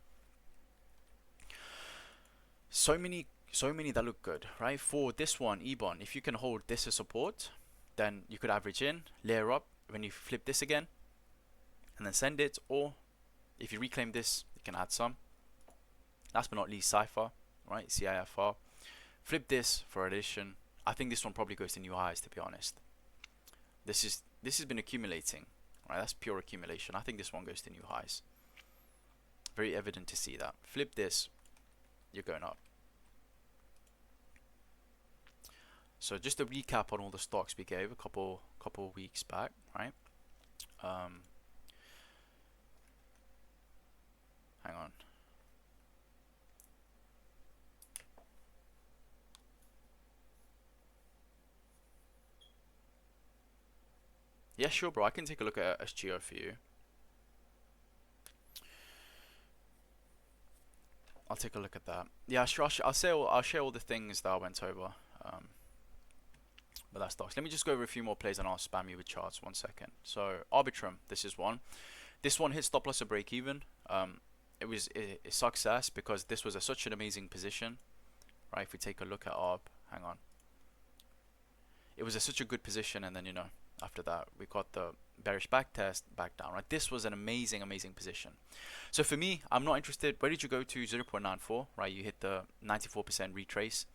So many that look good, right? For this one, EBON, if you can hold this as support, then you could average in, layer up when you flip this again, and then send it, or If you reclaim this, you can add some. Last but not least, Cypher, right? CIFR. Flip this for addition. I think this one probably goes to new highs, to be honest. This has been accumulating, right? That's pure accumulation. I think this one goes to new highs. Very evident to see that. Flip this, you're going up. So just a recap on all the stocks we gave a couple weeks back, right? Hang on. Yeah, sure, bro. I can take a look at SGO for you. I'll take a look at that. Yeah, sure. I'll share all the things that I went over. But that's stocks. Let me just go over a few more plays and I'll spam you with charts. 1 second. So Arbitrum, this is one. This one hit stop loss or break even. It was a success because this was such an amazing position, right? If we take a look at Arb, hang on. It was such a good position, and then after that we got the bearish back test, back down, right? This was an amazing position. So for me, I'm not interested. Where did you go to? 0.94, right? You hit the 94% retrace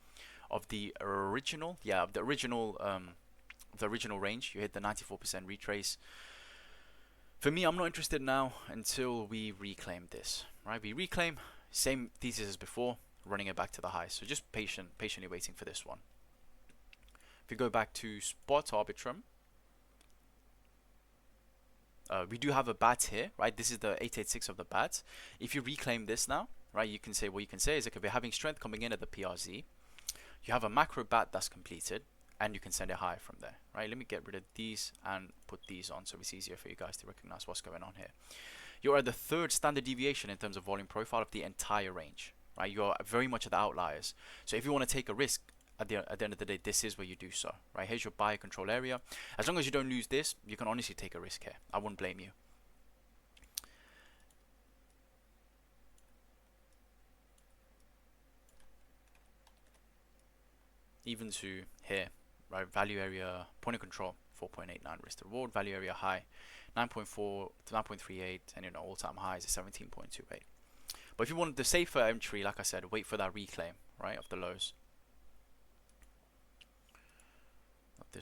of the original, the original range. You hit the 94% retrace. For me, I'm not interested now until we reclaim this, right? We reclaim, same thesis as before, running it back to the high. So just patiently waiting for this one. If we go back to spot Arbitrum, we do have a bat here, right? This is the 886 of the bat. If you reclaim this now, right, you can say, what you can say is, okay, we're having strength coming in at the PRZ. You have a macro bat that's completed, and you can send it higher from there, right? Let me get rid of these and put these on so it's easier for you guys to recognize what's going on here. You're at the third standard deviation in terms of volume profile of the entire range, right? You're very much at the outliers. So if you want to take a risk, at the end of the day, this is where you do so, right? Here's your buy control area. As long as you don't lose this, you can honestly take a risk here. I wouldn't blame you. Even to here, right? Value area, point of control, 4.89 risk to reward. Value area high, 9.4 to 9.38, and all-time highs is 17.28. But if you want the safer entry, like I said, wait for that reclaim, right, of the lows.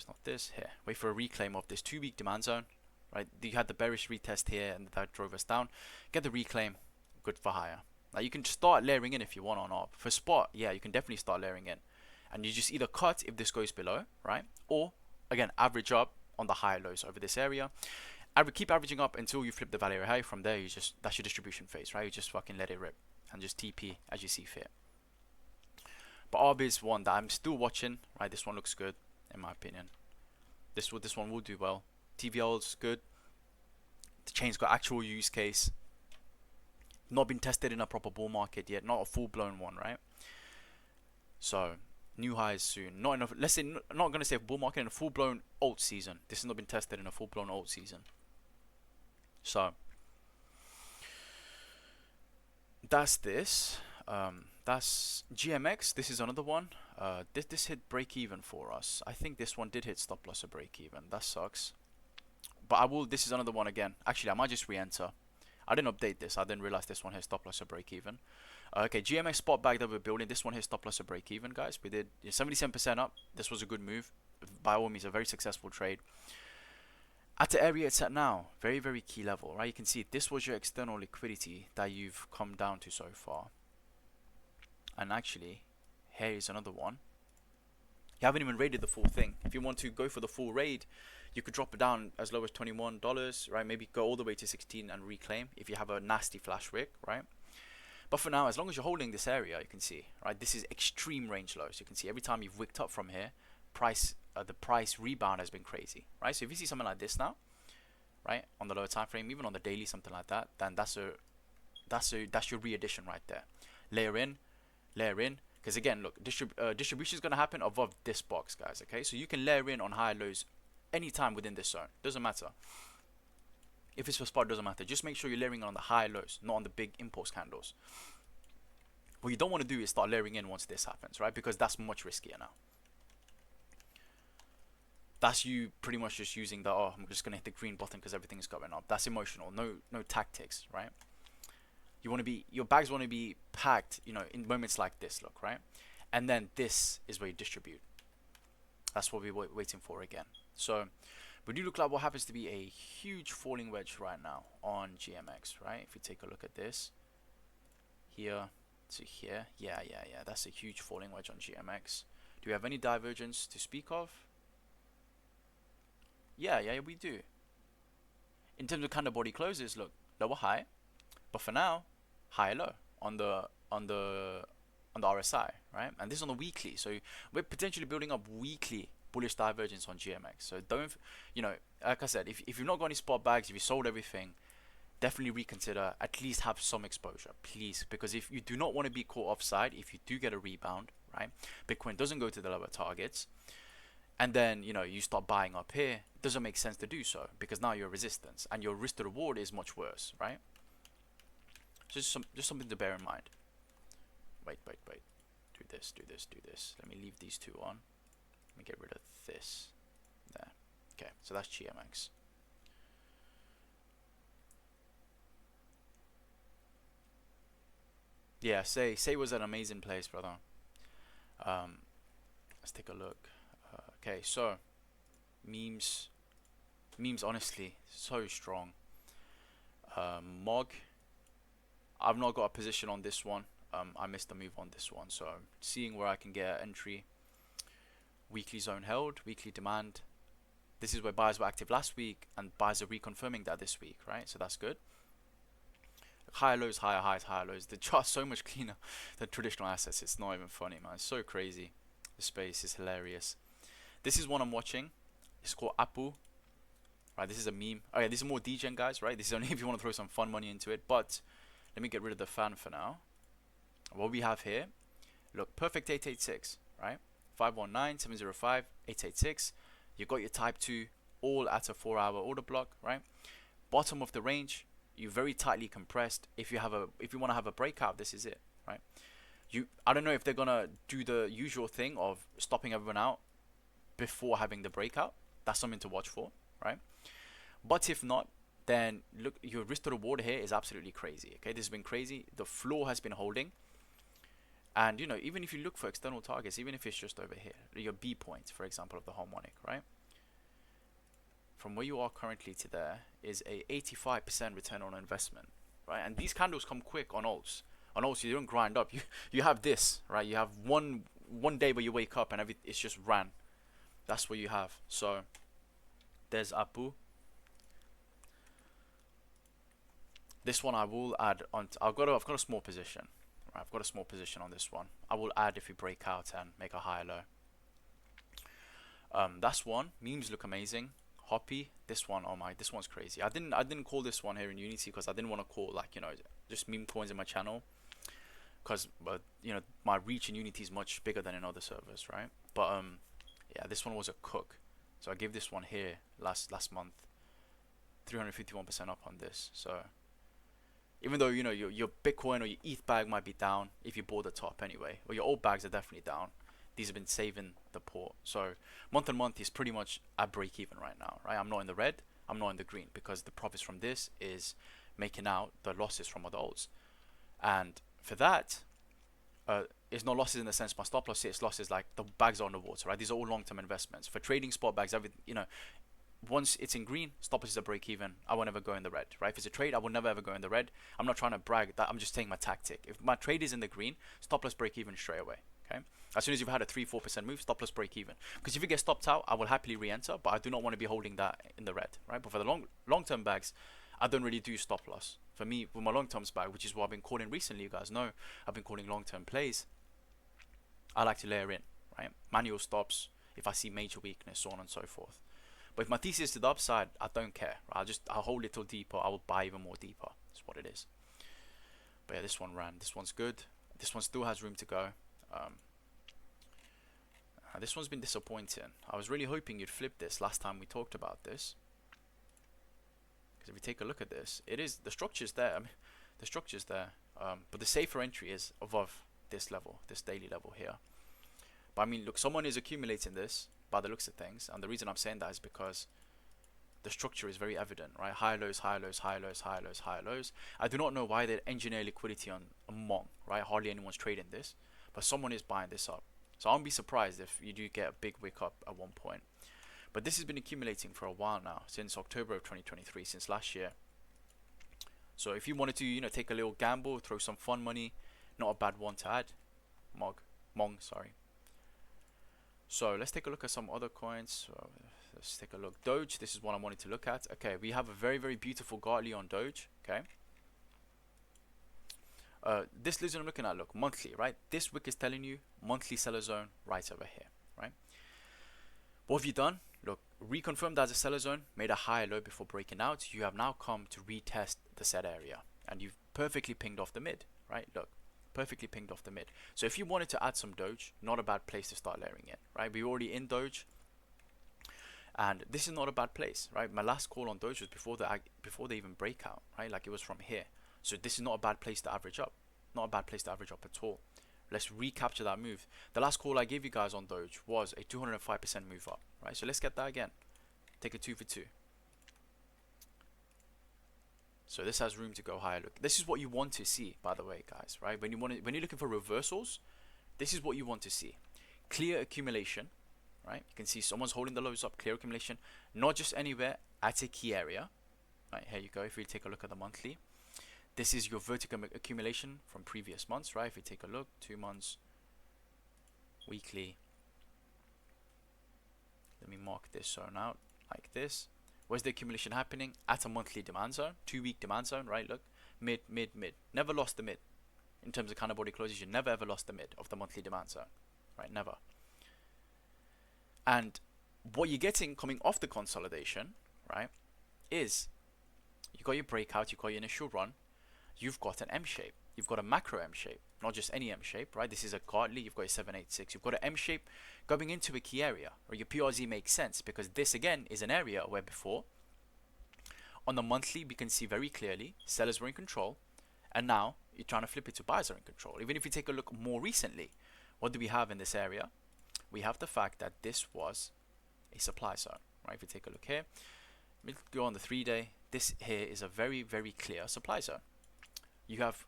Not this here. Wait for a reclaim of this 2-week demand zone, right? You had the bearish retest here and that drove us down. Get the reclaim, good for higher. Now you can start layering in if you want on ARB. For spot, yeah, you can definitely start layering in, and you just either cut if this goes below, right, or again average up on the higher lows over this area. Keep averaging up until you flip the value high. From there, that's your distribution phase, right? You just fucking let it rip and just TP as you see fit. But ARB is one that I'm still watching, right? This one looks good. In my opinion, this one will do well. TVL's good. The chain's got actual use case. Not been tested in a proper bull market yet. Not a full-blown one, right? So new highs soon. Not enough. Let's say not gonna say a bull market, in a full-blown alt season. This has not been tested in a full-blown alt season. So that's this. That's GMX. This is another one. This hit break even for us. I think this one did hit stop loss or break even. That sucks. But this is another one again. Actually, I might just re-enter. I didn't update this. I didn't realize this one hit stop loss or break even. Okay, GMX spot bag that we're building. This one hit stop loss or break even, guys. We did 77% up. This was a good move. By all means, a very successful trade. At the area it's at now, very, very key level, right? You can see this was your external liquidity that you've come down to so far. And actually, here is another one. You haven't even raided the full thing. If you want to go for the full raid, you could drop it down as low as $21, right? Maybe go all the way to 16 and reclaim if you have a nasty flash wick, right? But for now, as long as you're holding this area, you can see, right? This is extreme range lows. You can see every time you've wicked up from here, the price rebound has been crazy, right? So if you see something like this now, right, on the lower time frame, even on the daily, something like that, then that's your re-addition right there. Layer in, because again, look, distribution is going to happen above this box, guys. Okay, so you can layer in on higher lows anytime within this zone. Doesn't matter if it's for spot, doesn't matter. Just make sure you're layering on the higher lows, not on the big impulse candles. What you don't want to do is start layering in once this happens, right? Because that's much riskier now. That's you pretty much just using the, oh, I'm just going to hit the green button because everything is going up. That's emotional. No tactics, right? your bags want to be packed, you know, in moments like this, look, right? And then this is where you distribute. That's what we're waiting for again. So we do look like what happens to be a huge falling wedge right now on GMX, right? If you take a look at this here to here, yeah, that's a huge falling wedge on GMX. Do we have any divergence to speak of? Yeah, we do. In terms of kind of body closes, look, lower high, but for now, high low on the RSI, right? And this is on the weekly, so we're potentially building up weekly bullish divergence on GMX. So don't, you know, like I said, if you've not got any spot bags, if you sold everything, definitely reconsider, at least have some exposure, please, because if you do not want to be caught offside, if you do get a rebound, right, Bitcoin doesn't go to the lower targets, and then, you know, you start buying up here, it doesn't make sense to do so, because now you're resistance and your risk to reward is much worse, right? Just something to bear in mind. Wait, do this. Let me leave these two on. Let me get rid of this there. Okay, so that's GMX. Yeah, say was an amazing place, brother. Let's take a look. Okay, so memes honestly so strong. Mog, I've not got a position on this one. I missed the move on this one, so seeing where I can get entry. Weekly zone held, weekly demand. This is where buyers were active last week and buyers are reconfirming that this week, right? So that's good. Higher lows, higher highs, higher lows. The chart's so much cleaner than traditional assets. It's not even funny, man. It's so crazy. The space is hilarious. This is one I'm watching. It's called Apu. Right, this is a meme. Okay, this is more degen, guys, right? This is only if you want to throw some fun money into it. But let me get rid of the fan for now. What we have here, look, perfect 886, right? 519, 705, 886. You got your type 2 all at a 4-hour order block, right? Bottom of the range, you very tightly compressed. If you want to have a breakout, this is it, right? I don't know if they're gonna do the usual thing of stopping everyone out before having the breakout. That's something to watch for, right? But if not, then look, your risk to reward here is absolutely crazy. Okay, this has been crazy. The floor has been holding, and you know, even if you look for external targets, even if it's just over here, your B points, for example, of the harmonic, right? From where you are currently to there is a 85% return on investment, right? And these candles come quick on alts. On alts, you don't grind up. You have this, right? You have one day where you wake up and it's just ran. That's what you have. So there's Apu. This one I will add on. I've got a small position. Right? I've got a small position on this one. I will add if we break out and make a higher low. That's one. Memes look amazing. Hoppy. This one, oh my, this one's crazy. I didn't call this one here in Unity because I didn't want to call, like, you know, just meme coins in my channel, because you know, my reach in Unity is much bigger than in other servers, right? But yeah, this one was a cook. So I gave this one here last month 351% up on this. So even though, you know, your Bitcoin or your ETH bag might be down if you bought the top anyway, or your old bags are definitely down, these have been saving the port. So month on month is pretty much at break even right now, right? I'm not in the red, I'm not in the green, because the profits from this is making out the losses from other alts. And for that, it's not losses in the sense my stop loss here, it's losses like the bags are on the water, right? These are all long-term investments. For trading spot bags, you know, once it's in green, stop losses are break even. I will never go in the red, right? If it's a trade, I will never ever go in the red. I'm not trying to brag that, I'm just saying my tactic. If my trade is in the green, stop loss break even straight away. Okay. As soon as you've had a 3-4% move, stop loss break even. Because if you get stopped out, I will happily re-enter, but I do not want to be holding that in the red, right? But for the long-term bags, I don't really do stop loss. For me, with my long-term bag, which is what I've been calling recently, you guys know, I've been calling long-term plays. I like to layer in, right? Manual stops if I see major weakness, so on and so forth. But if my thesis is to the upside, I don't care. Right? I'll hold a little deeper. I will buy even more deeper. That's what it is. But yeah, this one ran. This one's good. This one still has room to go. This one's been disappointing. I was really hoping you'd flip this last time we talked about this. Because if you take a look at this, it is, the structure's there. I mean, the structure's there. But the safer entry is above this level, this daily level here. But I mean, look, someone is accumulating this by the looks of things. And the reason I'm saying that is because the structure is very evident, right? High lows, high lows, high lows, high lows, high lows. I do not know why they engineer liquidity on Mong, right? Hardly anyone's trading this, but someone is buying this up. So I won't be surprised if you do get a big wick up at one point. But this has been accumulating for a while now, since October of 2023, since last year. So if you wanted to, you know, take a little gamble, throw some fun money, not a bad one to add. Mong, sorry. So let's take a look at some other coins. So let's take a look. Doge, this is what I wanted to look at. Okay, we have a very, very beautiful Gartley on Doge. Okay. This lizard I'm looking at, look, monthly, right? This wick is telling you monthly seller zone right over here, right? What have you done? Look, reconfirmed as a seller zone, made a higher low before breaking out. You have now come to retest the said area, and you've perfectly pinged off the mid, right? Look, perfectly pinged off the mid. So if you wanted to add some Doge, not a bad place to start layering in, right? We're already in Doge, and this is not a bad place, right? My last call on Doge was before they even break out, right? Like it was from here. So this is not a bad place to average up, not a bad place to average up at all. Let's recapture that move. The last call I gave you guys on Doge was a 205% move up, right? So let's get that again. Take a 2 for 2. So this has room to go higher. Look, this is what you want to see, by the way, guys, right? When you're looking for reversals, this is what you want to see. Clear accumulation, right? You can see someone's holding the lows up. Clear accumulation, not just anywhere, at a key area, right? Here you go. If we take a look at the monthly. This is your vertical accumulation from previous months, right? If we take a look, 2 months, weekly. Let me mark this zone out like this. Where's the accumulation happening? At a monthly demand zone, 2-week demand zone, right? Look, mid, mid, mid. Never lost the mid. In terms of counter body closes, you never ever lost the mid of the monthly demand zone, right? Never. And what you're getting coming off the consolidation, right, is you got your breakout, you got your initial run. You've got an M shape. You've got a macro M shape, not just any M shape, right? This is a Gartley. You've got a 786. You've got an M shape going into a key area, or your PRZ makes sense because this again is an area where before on the monthly we can see very clearly sellers were in control, and now you're trying to flip it to buyers are in control. Even if you take a look more recently, what do we have in this area? We have the fact that this was a supply zone, right? If you take a look here, we'll go on the 3-day. This here is a very, very clear supply zone. You have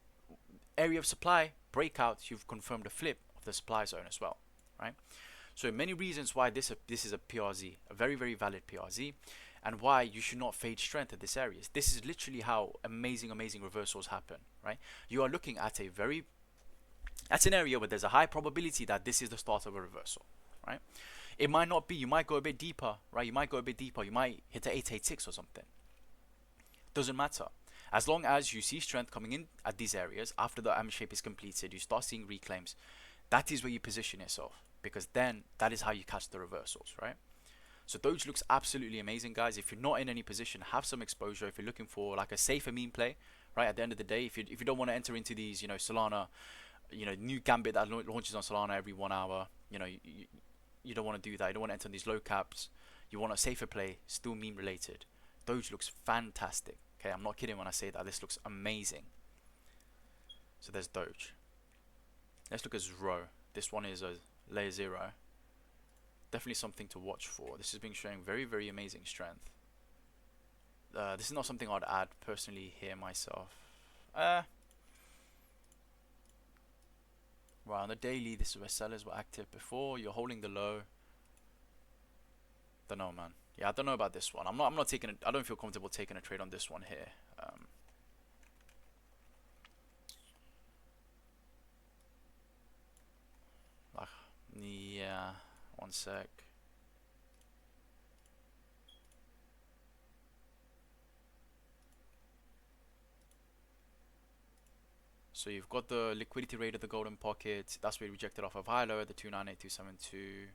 area of supply, breakout, you've confirmed a flip of the supply zone as well, right? So many reasons why this is a PRZ, a very, very valid PRZ, and why you should not fade strength at this area. This is literally how amazing, amazing reversals happen, right? You are looking at an area where there's a high probability that this is the start of a reversal, right? It might not be, you might go a bit deeper, right? You might go a bit deeper, you might hit the 886 or something. Doesn't matter. As long as you see strength coming in at these areas after the M shape is completed, you start seeing reclaims. That is where you position yourself, because then that is how you catch the reversals, right? So Doge looks absolutely amazing, guys. If you're not in any position, have some exposure. If you're looking for like a safer meme play, right? At the end of the day, if you don't want to enter into these, you know, Solana, you know, new gambit that launches on Solana every 1 hour, you know, you don't want to do that. You don't want to enter on these low caps. You want a safer play, still meme related. Doge looks fantastic. Okay, I'm not kidding when I say that. This looks amazing. So there's Doge. Let's look at Zro. This one is a layer 0. Definitely something to watch for. This has been showing very, very amazing strength. This is not something I'd add personally here myself. Right, on the daily, this is where sellers were active before. You're holding the low. Don't know, man. Yeah, I don't know about this one. I'm not taking it. I don't feel comfortable taking a trade on this one here. Yeah, one sec. So you've got the liquidity rate of the golden pocket. That's where you rejected off of high low at the 298272.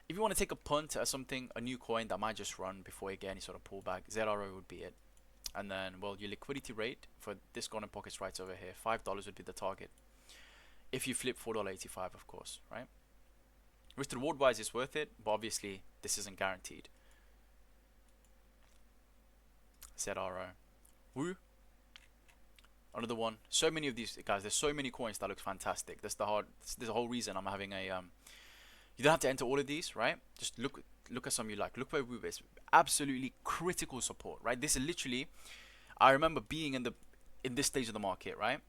If you want to take a punt at something, a new coin that might just run before you get any sort of pullback, ZRO would be it. And then, well, your liquidity rate for this golden pocket's right over here, $5 would be the target. If you flip $4.85, of course, right? Risk to reward wise, it's worth it, but obviously this isn't guaranteed. ZRO. Woo. Another one. So many of these guys. There's so many coins that looks fantastic. There's the whole reason I'm having a. You don't have to enter all of these, right? Just look look at some you like. Look where we is. Absolutely critical support, right? This is literally, I remember being in this stage of the market, right?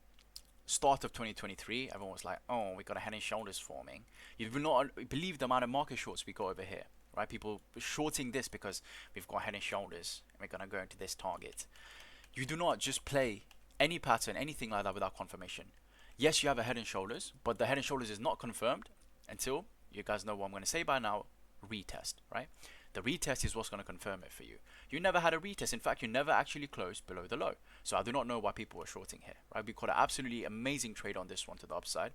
Start of 2023, everyone was like, oh, we got a head and shoulders forming. You will not believe the amount of market shorts we got over here, right? People shorting this because we've got head and shoulders and we're gonna go into this target. You do not just play any pattern, anything like that without confirmation. Yes, you have a head and shoulders, but the head and shoulders is not confirmed until, you guys know what I'm going to say by now, retest, right? The retest is what's going to confirm it for you. You never had a retest. In fact, you never actually closed below the low. So I do not know why people were shorting here, right? We caught an absolutely amazing trade on this one to the upside.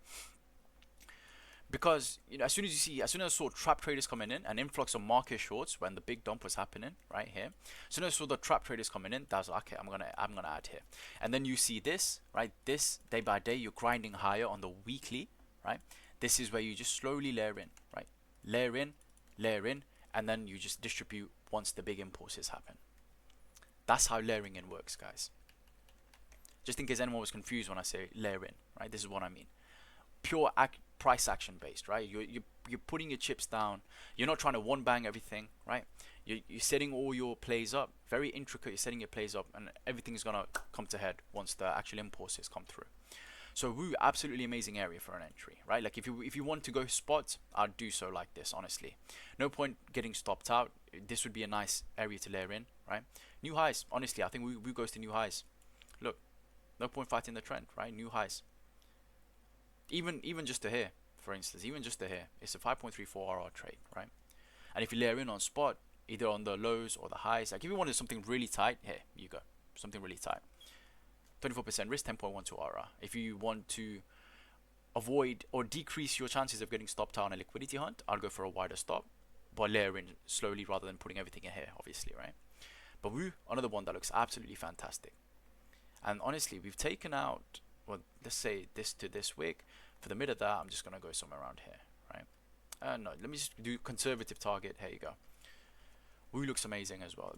Because, you know, as soon as I saw trap traders coming in, an influx of market shorts when the big dump was happening right here. As soon as I saw the trap traders coming in, that was like, okay, I'm gonna add here. And then you see this, right? This day by day, you're grinding higher on the weekly, right? This is where you just slowly layer in, right? Layer in, and then you just distribute once the big impulses happen. That's how layering in works, guys. Just in case anyone was confused when I say layer in, right? This is what I mean. Pure price action based, right? You're putting your chips down. You're not trying to one bang everything, right? You're setting all your plays up, very intricate. You're setting your plays up, and everything's gonna come to head once the actual impulses come through. So Woo, absolutely amazing area for an entry, right? Like if you want to go spot, I'd do so like this, honestly. No point getting stopped out. This would be a nice area to layer in, right? New highs, honestly, I think Woo goes to new highs. Look, no point fighting the trend, right? New highs. Even just to here, for instance, even just to here, it's a 5.34 RR trade, right? And if you layer in on spot, either on the lows or the highs, like if you wanted something really tight, here you go, something really tight. 24% risk, 10.12 RR. If you want to avoid or decrease your chances of getting stopped out on a liquidity hunt, I'll go for a wider stop, but layer in slowly rather than putting everything in here, obviously, right? But Woo, another one that looks absolutely fantastic. And honestly, we've taken out, well, let's say this to this wick. For the mid of that, I'm just gonna go somewhere around here, right? No, let me just do conservative target. Here you go. Woo looks amazing as well.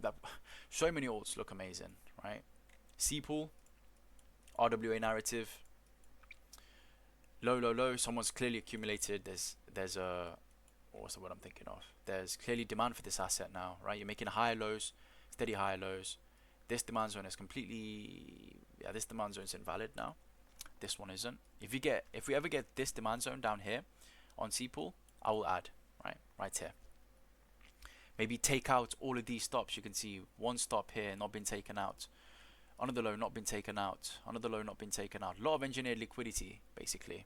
So many alts look amazing, right? C pool, RWA narrative, low. Someone's clearly accumulated. There's a, what's the word I'm thinking of? There's clearly demand for this asset now, right? You're making higher lows, steady higher lows. This demand zone is completely, yeah, this demand zone is invalid now. This one isn't. If we ever get this demand zone down here on C pool, I will add, right here. Maybe take out all of these stops. You can see one stop here not been taken out, another low not been taken out, another low not been taken out. A lot of engineered liquidity, basically.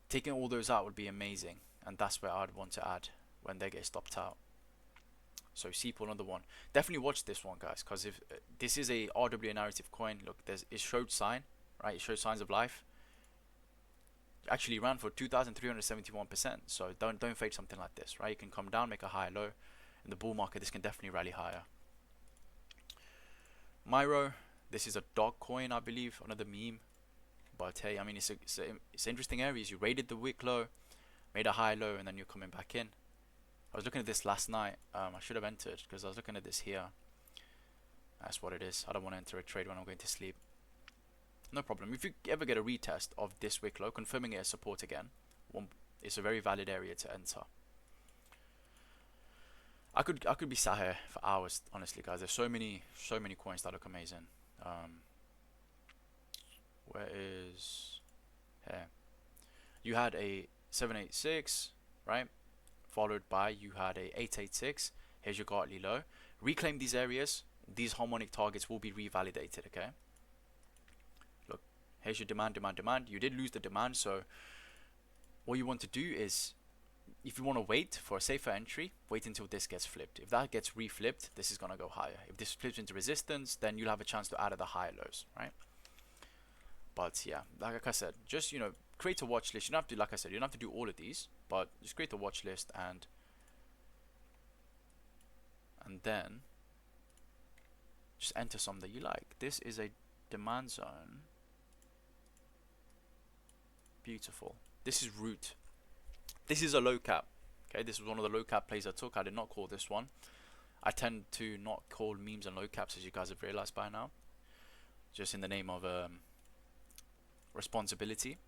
Taking all those out would be amazing, and that's where I'd want to add when they get stopped out. So C pool, another one. Definitely watch this one, guys, because if this is a RWA narrative coin, look, it showed sign, right? It shows signs of life. Actually ran for 2,371%. So don't fade something like this, right? You can come down, make a higher low. In the bull market, this can definitely rally higher. Myro, this is a dog coin, I believe, another meme. But hey, I mean, it's interesting areas. You raided the wick low, made a high low, and then you're coming back in. I was looking at this last night. I should have entered because I was looking at this here. That's what it is. I don't want to enter a trade when I'm going to sleep. No problem. If you ever get a retest of this wick low, confirming it as support again, it's a very valid area to enter. I could be sat here for hours, honestly, guys. There's so many coins that look amazing. Where is here? You had a 786, right? Followed by you had a 886. Here's your Gartley low. Reclaim these areas. These harmonic targets will be revalidated. Okay. Look, here's your demand. You did lose the demand, so what you want to do is, if you want to wait for a safer entry, wait until this gets flipped. If that gets reflipped, this is gonna go higher. If this flips into resistance, then you'll have a chance to add at the higher lows, right? But yeah, like I said, just, you know, create a watch list. You don't have to, like I said, you don't have to do all of these, but just create a watch list and then just enter some that you like. This is a demand zone. Beautiful. This is root. This is a low cap. Okay, this was one of the low cap plays I took. I did not call this one. I tend to not call memes and low caps, as you guys have realized by now, just in the name of responsibility.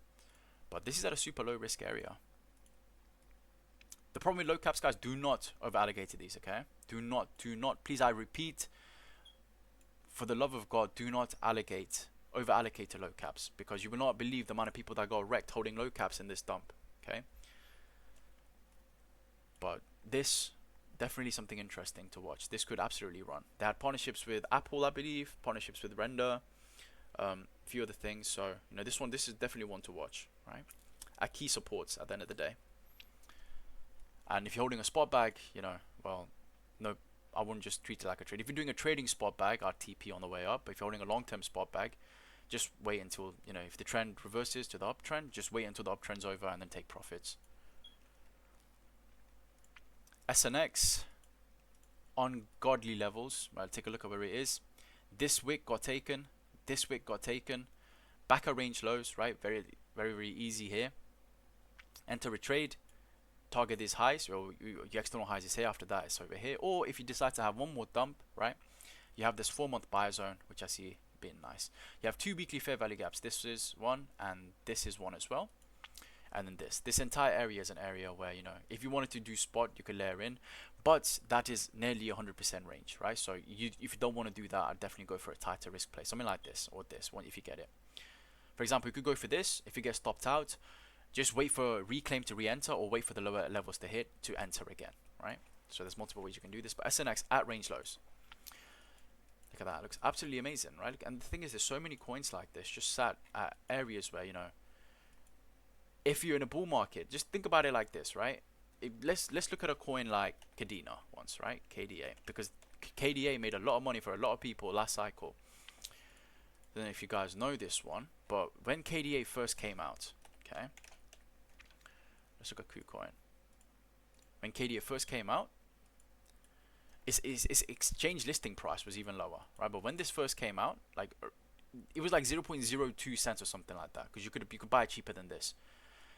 But this is at a super low risk area. The problem with low caps, guys, do not over allocate to these, okay? Do not, please, I repeat, for the love of God, do not over allocate to low caps, because you will not believe the amount of people that got wrecked holding low caps in this dump, okay? But this, definitely something interesting to watch. This could absolutely run. They had partnerships with Apple, I believe, partnerships with Render, a few other things. So, you know, this is definitely one to watch, right? At key supports at the end of the day. And if you're holding a spot bag, you know, well, no, I wouldn't just treat it like a trade. If you're doing a trading spot bag, I'd TP on the way up. If you're holding a long-term spot bag, just wait until, you know, if the trend reverses to the uptrend, just wait until the uptrend's over and then take profits. SNX, ungodly levels. Well, take a look at where it is. This wick got taken. This wick got taken. Back at range lows, right? Very, very, very easy here. Enter a trade. Target these highs. Your external highs is here. After that, it's over here. Or if you decide to have one more dump, right? You have this 4-month buyer zone, which I see being nice. You have 2 weekly fair value gaps. This is one, and this is one as well. And then this entire area is an area where, you know, if you wanted to do spot, you could layer in, but that is nearly 100% range, right? So if you don't want to do that, I'd definitely go for a tighter risk play, something like this or this one if you get it. For example, you could go for this. If it gets stopped out, just wait for reclaim to re-enter, or wait for the lower levels to hit to enter again, right? So there's multiple ways you can do this. But SNX at range lows, look at that, it looks absolutely amazing, right? And the thing is, there's so many coins like this just sat at areas where, you know, if you're in a bull market, just think about it like this, right? Let's look at a coin like Kadena once, right? KDA, because KDA made a lot of money for a lot of people last cycle. I don't know if you guys know this one, but when KDA first came out, okay, let's look at KuCoin. When KDA first came out, its exchange listing price was even lower, right? But when this first came out, like, it was like 0.02 cents or something like that, because you could buy it cheaper than this.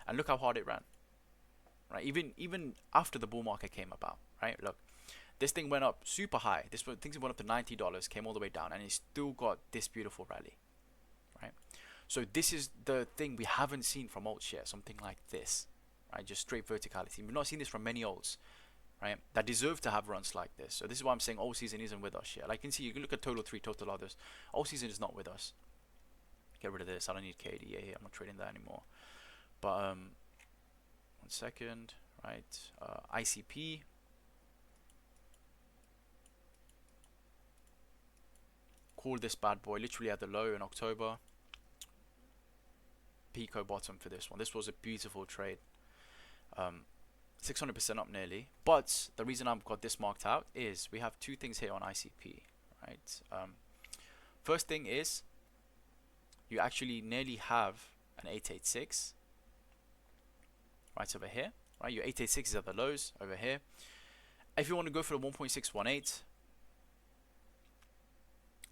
And look how hard it ran, right? Even after the bull market came about, right? Look, this thing went up super high. This thing went up to $90, came all the way down, and it still got this beautiful rally, right? So this is the thing we haven't seen from alt share, something like this, right? Just straight verticality. We've not seen this from many alts, right? That deserve to have runs like this. So this is why I'm saying alt season isn't with us here. Like you can see, you can look at total 3, total others. Alt season is not with us. Get rid of this. I don't need KDA. I'm not trading that anymore. But 1 second, right? ICP. Call this bad boy literally at the low in October. Pico bottom for this one. This was a beautiful trade. 600% up nearly. But the reason I've got this marked out is we have 2 things here on ICP, right? First thing is you actually nearly have an 886. Right over here, right? Your 886 is at the lows over here. If you want to go for the 1.618,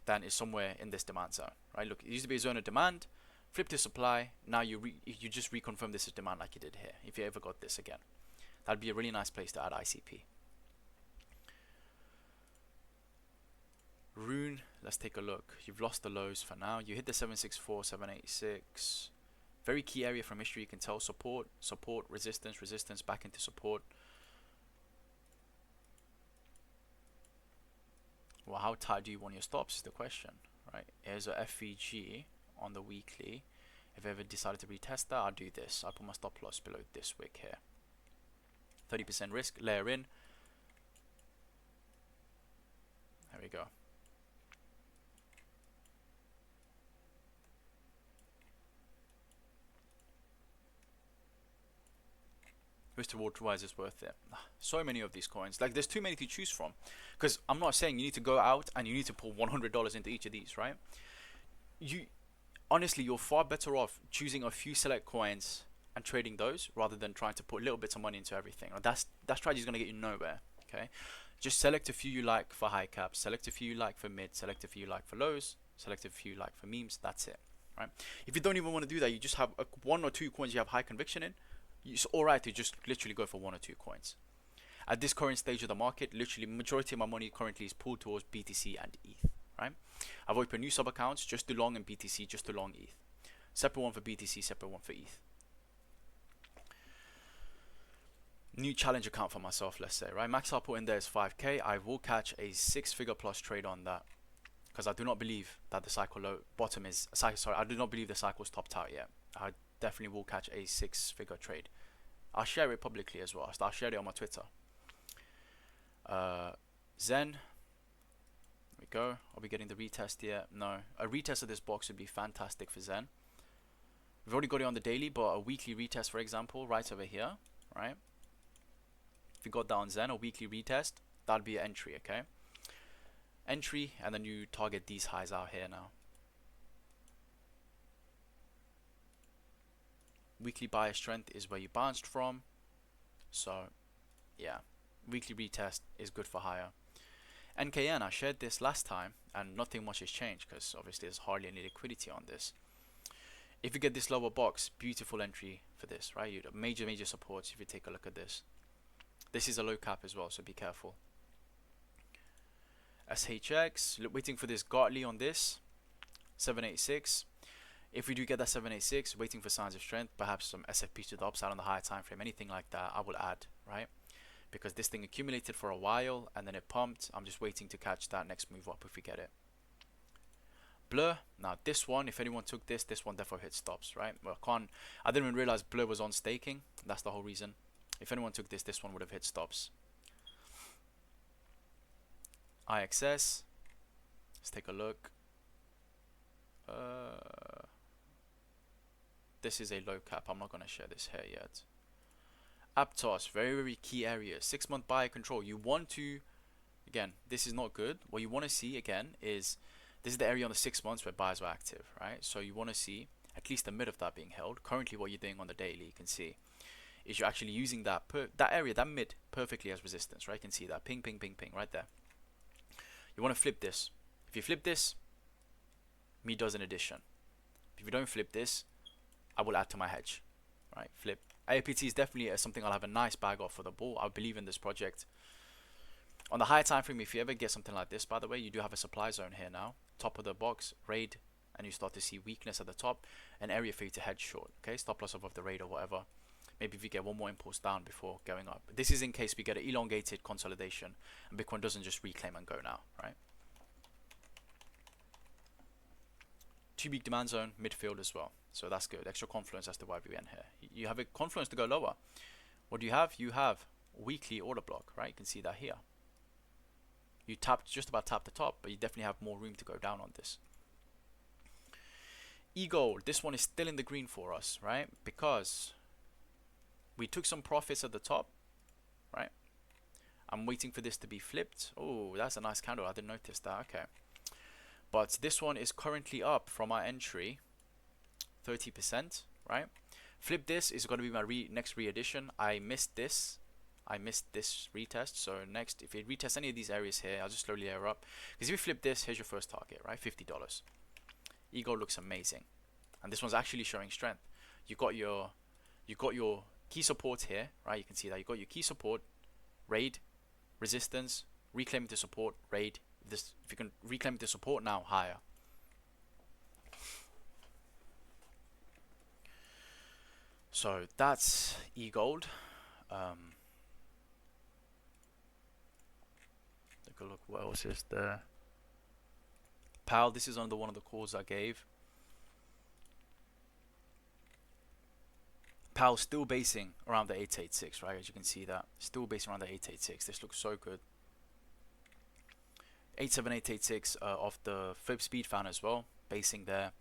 then it's somewhere in this demand zone, right? Look, it used to be a zone of demand, flip to supply. Now you just reconfirm this as demand like you did here. If you ever got this again, that'd be a really nice place to add ICP. Rune, let's take a look. You've lost the lows for now. You hit the 764, 786. Very key area from history. You can tell support, resistance, resistance, back into support. Well, how tight do you want your stops is the question, right? Here's a FVG on the weekly. If I ever decided to retest that, I'll do this. I'll put my stop loss below this wick here. 30% risk, layer in. There we go. Risk to reward wise is worth it. So many of these coins, like there's too many to choose from. Because I'm not saying you need to go out and you need to pull $100 into each of these, right? Honestly, you're far better off choosing a few select coins and trading those rather than trying to put little bits of money into everything. That strategy is going to get you nowhere. Okay, just select a few you like for high caps, select a few you like for mid, select a few you like for lows, select a few you like for memes. That's it, right? If you don't even want to do that, you just have 1 or 2 coins you have high conviction in. It's alright to just literally go for 1 or 2 coins. At this current stage of the market, literally majority of my money currently is pulled towards BTC and ETH, right? I've opened new sub accounts just to long in BTC, just to long ETH. Separate one for BTC, separate one for ETH. New challenge account for myself, let's say, right? Max output in there is 5k. I will catch a 6-figure plus trade on that, because I do not believe that the cycle low bottom is sorry, I do not believe the cycle's topped out yet. I definitely will catch a 6-figure trade. I'll share it publicly as well. I'll share it on my Twitter. Zen, there we go. Are we getting the retest yet? No. A retest of this box would be fantastic for Zen. We've already got it on the daily, but a weekly retest, for example, right over here, right? If we got that on Zen, a weekly retest, that'd be an entry, okay? Entry, and then you target these highs out here now. Weekly buyer strength is where you bounced from. So, yeah, weekly retest is good for higher. NKN, I shared this last time, and nothing much has changed because obviously there's hardly any liquidity on this. If you get this lower box, beautiful entry for this, right? You have major supports if you take a look at this. This is a low cap as well, so be careful. SHX, waiting for this Gartley on this 786. If we do get that 786, waiting for signs of strength, perhaps some SFP to the upside on the higher time frame, anything like that, I will add, right? Because this thing accumulated for a while and then it pumped. I'm just waiting to catch that next move up if we get it. Blur, now this one, if anyone took this, this one definitely hit stops, right? Well, I didn't even realize Blur was on staking. That's the whole reason. If anyone took this, this one would have hit stops. IXS, let's take a look. This is a low cap. I'm not going to share this here yet. Aptos, very key area. 6-month buyer control. You want to, again, this is not good. What you want to see again is, this is the area on the 6 months where buyers were active, right? So you want to see at least the mid of that being held. Currently what you're doing on the daily, you can see, is you're actually using that area, that mid, perfectly as resistance, right? You can see that ping right there. You want to flip this. If you flip this, me does an addition. If you don't flip this, I will add to my hedge, right? Flip. APT is definitely something I'll have a nice bag of for the bull. I believe in this project. On the higher time frame, if you ever get something like this, by the way, you do have a supply zone here now. Top of the box, raid, and you start to see weakness at the top, an area for you to hedge short, okay? Stop loss above the raid or whatever. Maybe if you get one more impulse down before going up. This is in case we get an elongated consolidation and Bitcoin doesn't just reclaim and go now, right? 2-week demand zone, midfield as well. So that's good. Extra confluence as to why we went here. You have a confluence to go lower. What do you have? You have weekly order block, right? You can see that here. You just about tapped the top, but you definitely have more room to go down on this. E-gold, this one is still in the green for us, right? Because we took some profits at the top, right? I'm waiting for this to be flipped. Oh, that's a nice candle. I didn't notice that. Okay. But this one is currently up from our entry 30%, right? Flip this is going to be my next re-edition. I missed this retest. So next, if it retests any of these areas here, I'll just slowly layer up. Because if you flip this, here's your first target, right? $50. Ego looks amazing, and this one's actually showing strength. You got your key support here, right? You can see that you got your key support, raid, resistance, reclaim the support, raid. This, if you can reclaim the support now, higher. So that's e-gold. Take a look. What else is there? PAL. This is under one of the calls I gave. PAL still basing around the 886, right? As you can see that, still basing around the 886. This looks so good. 87886 off the Fib speed fan as well, basing there.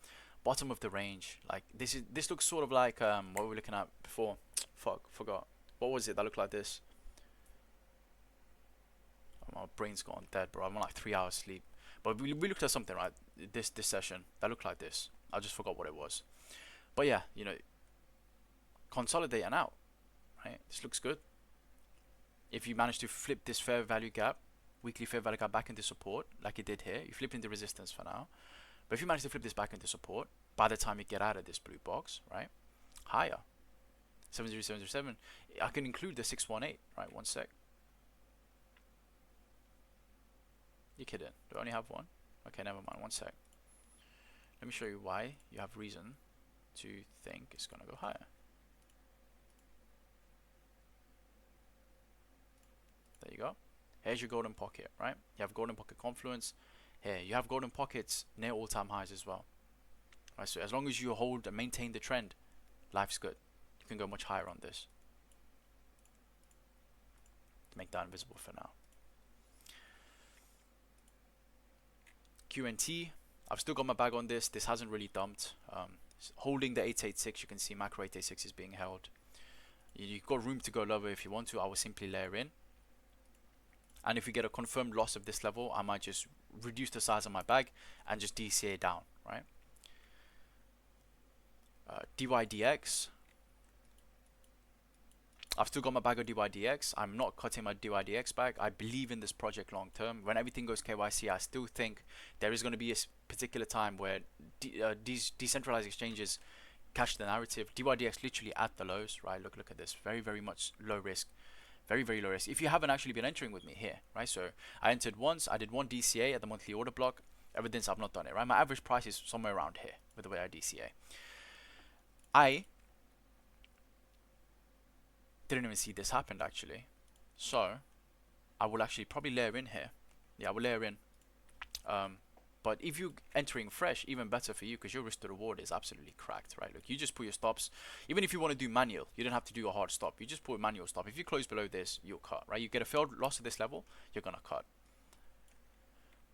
Bottom of the range, like this looks sort of like what we were looking at before. Forgot. What was it that looked like this? Oh, my brain's gone dead, bro. I'm on like 3 hours sleep. But we looked at something, right? This session that looked like this. I just forgot what it was. But yeah, you know, consolidate and out, right? This looks good. If you manage to flip this fair value gap, weekly fair value gap back into support, like it did here, you flip into resistance for now. But if you manage to flip this back into support, by the time you get out of this blue box, right, higher, 70707, I can include the 618, right? One sec. You're kidding? Do I only have one? Okay, never mind. One sec. Let me show you why you have reason to think it's gonna go higher. go. Here's your golden pocket, right? You have golden pocket confluence. Here, you have golden pockets near all-time highs as well. Right, so as long as you hold and maintain the trend, life's good. You can go much higher on this. Make that invisible for now. QNT, I've still got my bag on this. This hasn't really dumped. Holding the 886, you can see macro 886 is being held. You've got room to go lower if you want to. I will simply layer in. And if we get a confirmed loss of this level, I might just reduce the size of my bag and just DCA down, right? DYDX. I've still got my bag of DYDX. I'm not cutting my DYDX bag. I believe in this project long term. When everything goes KYC, I still think there is going to be a particular time where these decentralized exchanges catch the narrative. DYDX literally at the lows, right? Look at this. Very, very much low risk. Very, very low risk. If you haven't actually been entering with me here, right? So I entered once. I did one DCA at the monthly order block. Ever since I've not done it, right? My average price is somewhere around here with the way I DCA. I didn't even see this happen actually, so I will actually probably layer in here. Yeah, I will layer in. But if you're entering fresh, even better for you, because your risk to reward is absolutely cracked, right? Look, you just put your stops. Even if you want to do manual, you don't have to do a hard stop. You just put a manual stop. If you close below this, you'll cut, right? You get a failed loss at this level, you're gonna cut.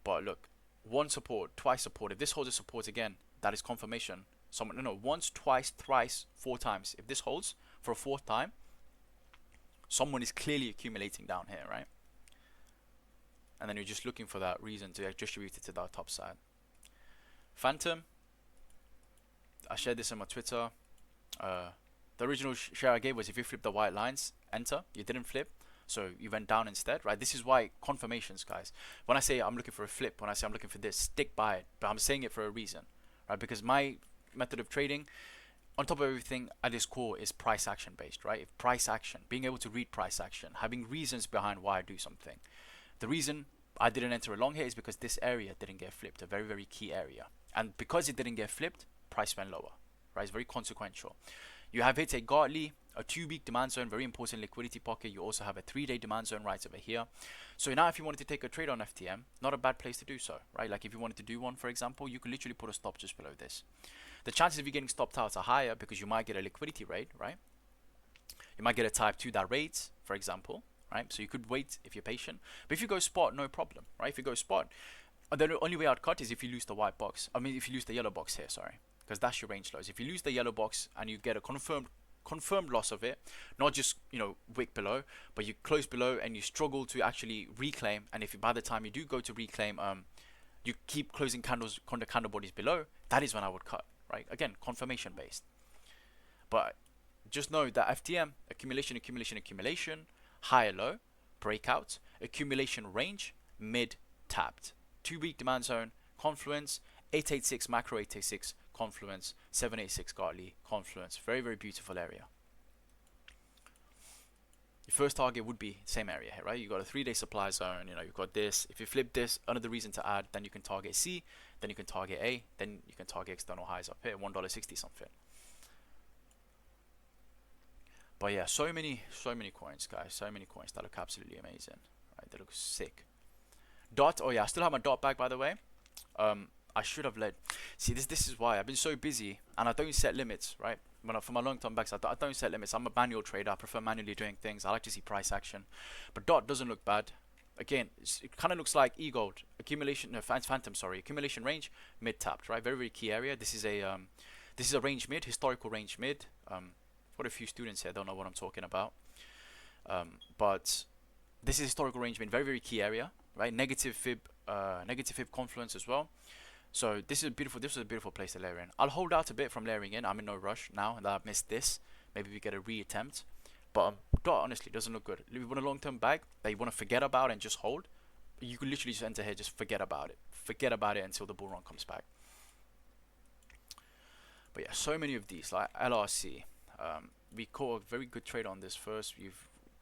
But look, one support, twice support. If this holds a support again, that is confirmation. Once, twice, thrice, 4 times. If this holds for a 4th time, someone is clearly accumulating down here, right? And then you're just looking for that reason to distribute it to the top side. Phantom, I shared this on my Twitter. The original share I gave was if you flip the white lines, enter. You didn't flip, so you went down instead, right? This is why confirmations, guys. When I say I'm looking for a flip, when I say I'm looking for this, stick by it. But I'm saying it for a reason, right? Because my method of trading, on top of everything, at its core is price action based, right? If price action, being able to read price action, having reasons behind why I do something. The reason I didn't enter along here is because this area didn't get flipped, a very, very key area. And because it didn't get flipped, price went lower, right? It's very consequential. You have hit a Gartley, a 2-week demand zone, very important liquidity pocket. You also have a 3-day demand zone right over here. So now if you wanted to take a trade on FTM, not a bad place to do so, right? Like if you wanted to do one, for example, you could literally put a stop just below this. The chances of you getting stopped out are higher because you might get a liquidity rate, right? You might get a type 2 that rates, for example, right? So you could wait if you're patient. But if you go spot, no problem, right? If you go spot, the only way I'd cut is if you lose the white box. I mean, if you lose the yellow box here, sorry, because that's your range lows. If you lose the yellow box and you get a confirmed loss of it, not just, wick below, but you close below and you struggle to actually reclaim, and if by the time you do go to reclaim, you keep closing candle bodies below, that is when I would cut, right? Again, confirmation based. But just know that FTM, accumulation, higher low, breakout, accumulation range, mid tapped, 2-week demand zone, confluence, 886 macro 886 confluence, 786 Gartley confluence. Very, very beautiful area. Your first target would be same area here, right? You got a 3-day supply zone, you've got this. If you flip this, another reason to add, then you can target C, then you can target A, then you can target external highs up here, $1.60 something. But yeah, so many coins, guys. So many coins that look absolutely amazing. Right, they look sick. Dot. Oh yeah, I still have my dot back, by the way. I should have led. See, this is why I've been so busy, and I don't set limits, right? For my long-term backs, I don't set limits. I'm a manual trader. I prefer manually doing things. I like to see price action. But dot doesn't look bad. Again, it kind of looks like e-gold phantom. Sorry, accumulation range mid tapped, right? Very, very key area. This is a range mid, historical range mid. Got a few students here don't know what I'm talking about, but this is historical range mid, very, very key area, right? Negative fib confluence as well. So this is a beautiful place to layer in. I'll hold out a bit from layering in. I'm in no rush now that I've missed this. Maybe we get a reattempt, but dot honestly doesn't look good. If you want a long-term bag that you want to forget about and just hold, you can literally just enter here, just forget about it until the bull run comes back. But yeah, so many of these, like LRC. We caught a very good trade on this first.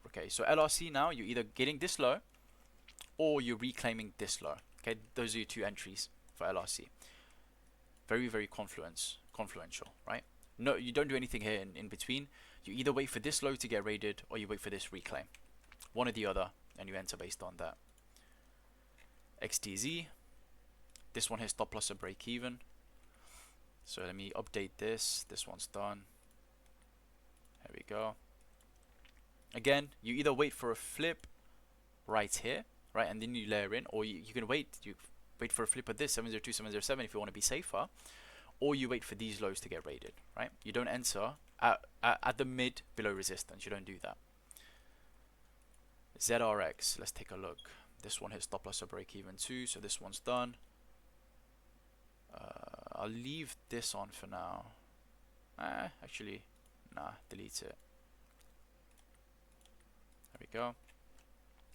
Okay, so LRC now, you're either getting this low or you're reclaiming this low. Okay, those are your 2 entries for LRC. Very, very confluential, right? No, you don't do anything here in between. You either wait for this low to get raided or you wait for this reclaim. One or the other. and you enter based on that. XTZ, this one has stop loss or break even. So let me update this. This one's done. There we go. Again, you either wait for a flip right here, right, and then you layer in, or you can wait for a flip of this 702, 707 if you want to be safer, or you wait for these lows to get raided, right? You don't enter at the mid below resistance. You don't do that. ZRX, let's take a look. This one hits stop loss or break even too, so this one's done. I'll leave this on for now. Actually, nah, delete it. There we go.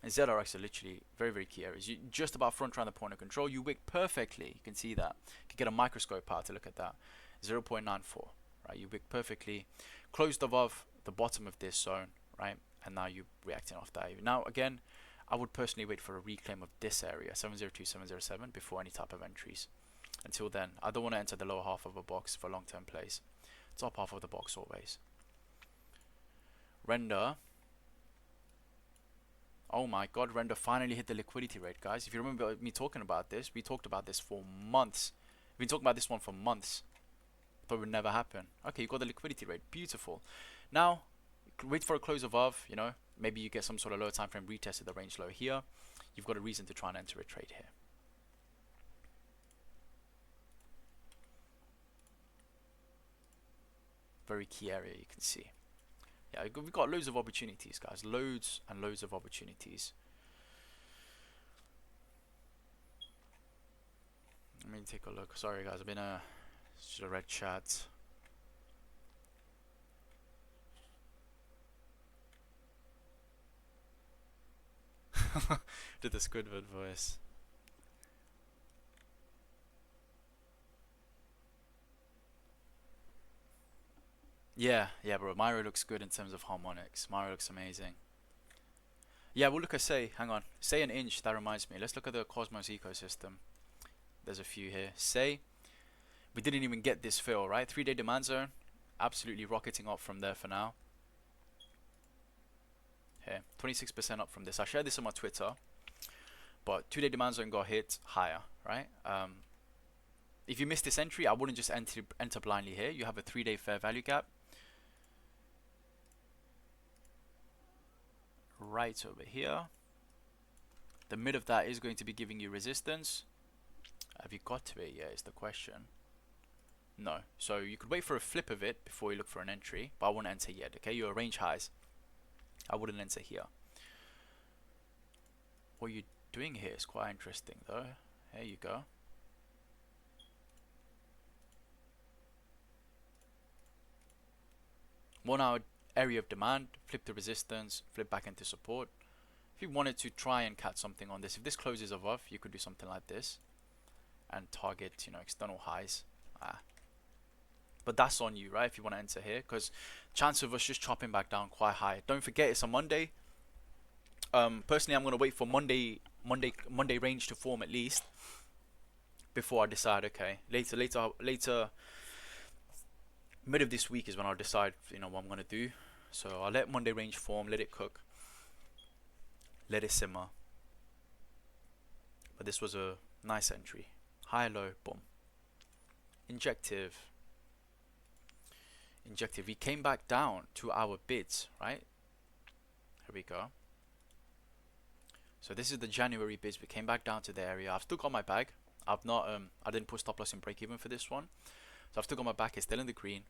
And ZRX are literally very, very key areas. You just about front round the point of control. You wick perfectly. You can see that. You can get a microscope out to look at that. 0.94. Right, you wick perfectly. Closed above the bottom of this zone, right? And now you're reacting off that. Now, again, I would personally wait for a reclaim of this area, 702, 707, before any type of entries. Until then, I don't want to enter the lower half of a box for long-term plays. Top half of the box always. Render. Oh my god, Render finally hit the liquidity rate, guys. If you remember me talking about this, we talked about this for months. We've been talking about this one for months. Thought it would never happen. Okay, you got the liquidity rate. Beautiful. Now, wait for a close above, you know. Maybe you get some sort of lower time frame retest at the range low here. You've got a reason to try and enter a trade here. Very key area, you can see. Yeah, we've got loads of opportunities, guys. Loads and loads of opportunities. Let me take a look. Sorry, guys. I've been just a red chat. Did the Squidward voice. Yeah, bro. Myro looks good in terms of harmonics. Myro looks amazing. Yeah, we'll look at Say. Hang on. Say an inch. That reminds me. Let's look at the Cosmos ecosystem. There's a few here. Say. We didn't even get this fill, right? 3-day demand zone. Absolutely rocketing up from there for now. Here. 26% up from this. I shared this on my Twitter. But 2-day demand zone got hit higher, right? If you missed this entry, I wouldn't just enter blindly here. You have a 3-day fair value gap. Right over here. The mid of that is going to be giving you resistance. Have you got to it yet is the question. No. So you could wait for a flip of it before you look for an entry. But I wouldn't enter yet, okay? Your range highs. I wouldn't enter here. What you're doing here is quite interesting though. There you go. One hour area of demand, flip to resistance, flip back into support. If you wanted to try and catch something on this, if this closes above, you could do something like this and target, you know, external highs. But that's on you, right? If you want to enter here, because chance of us just chopping back down quite high. Don't forget it's a Monday. Personally, I'm gonna wait for Monday range to form at least before I decide. Okay, later. Mid of this week is when I'll decide, you know, what I'm gonna do. So I'll let Monday range form, let it cook, let it simmer. But this was a nice entry. High, low, boom. Injective. We came back down to our bids, right? Here we go. So this is the January bids. We came back down to the area. I've still got my bag. I've not I didn't put stop loss and break even for this one. So I've still got my back. It's still in the green.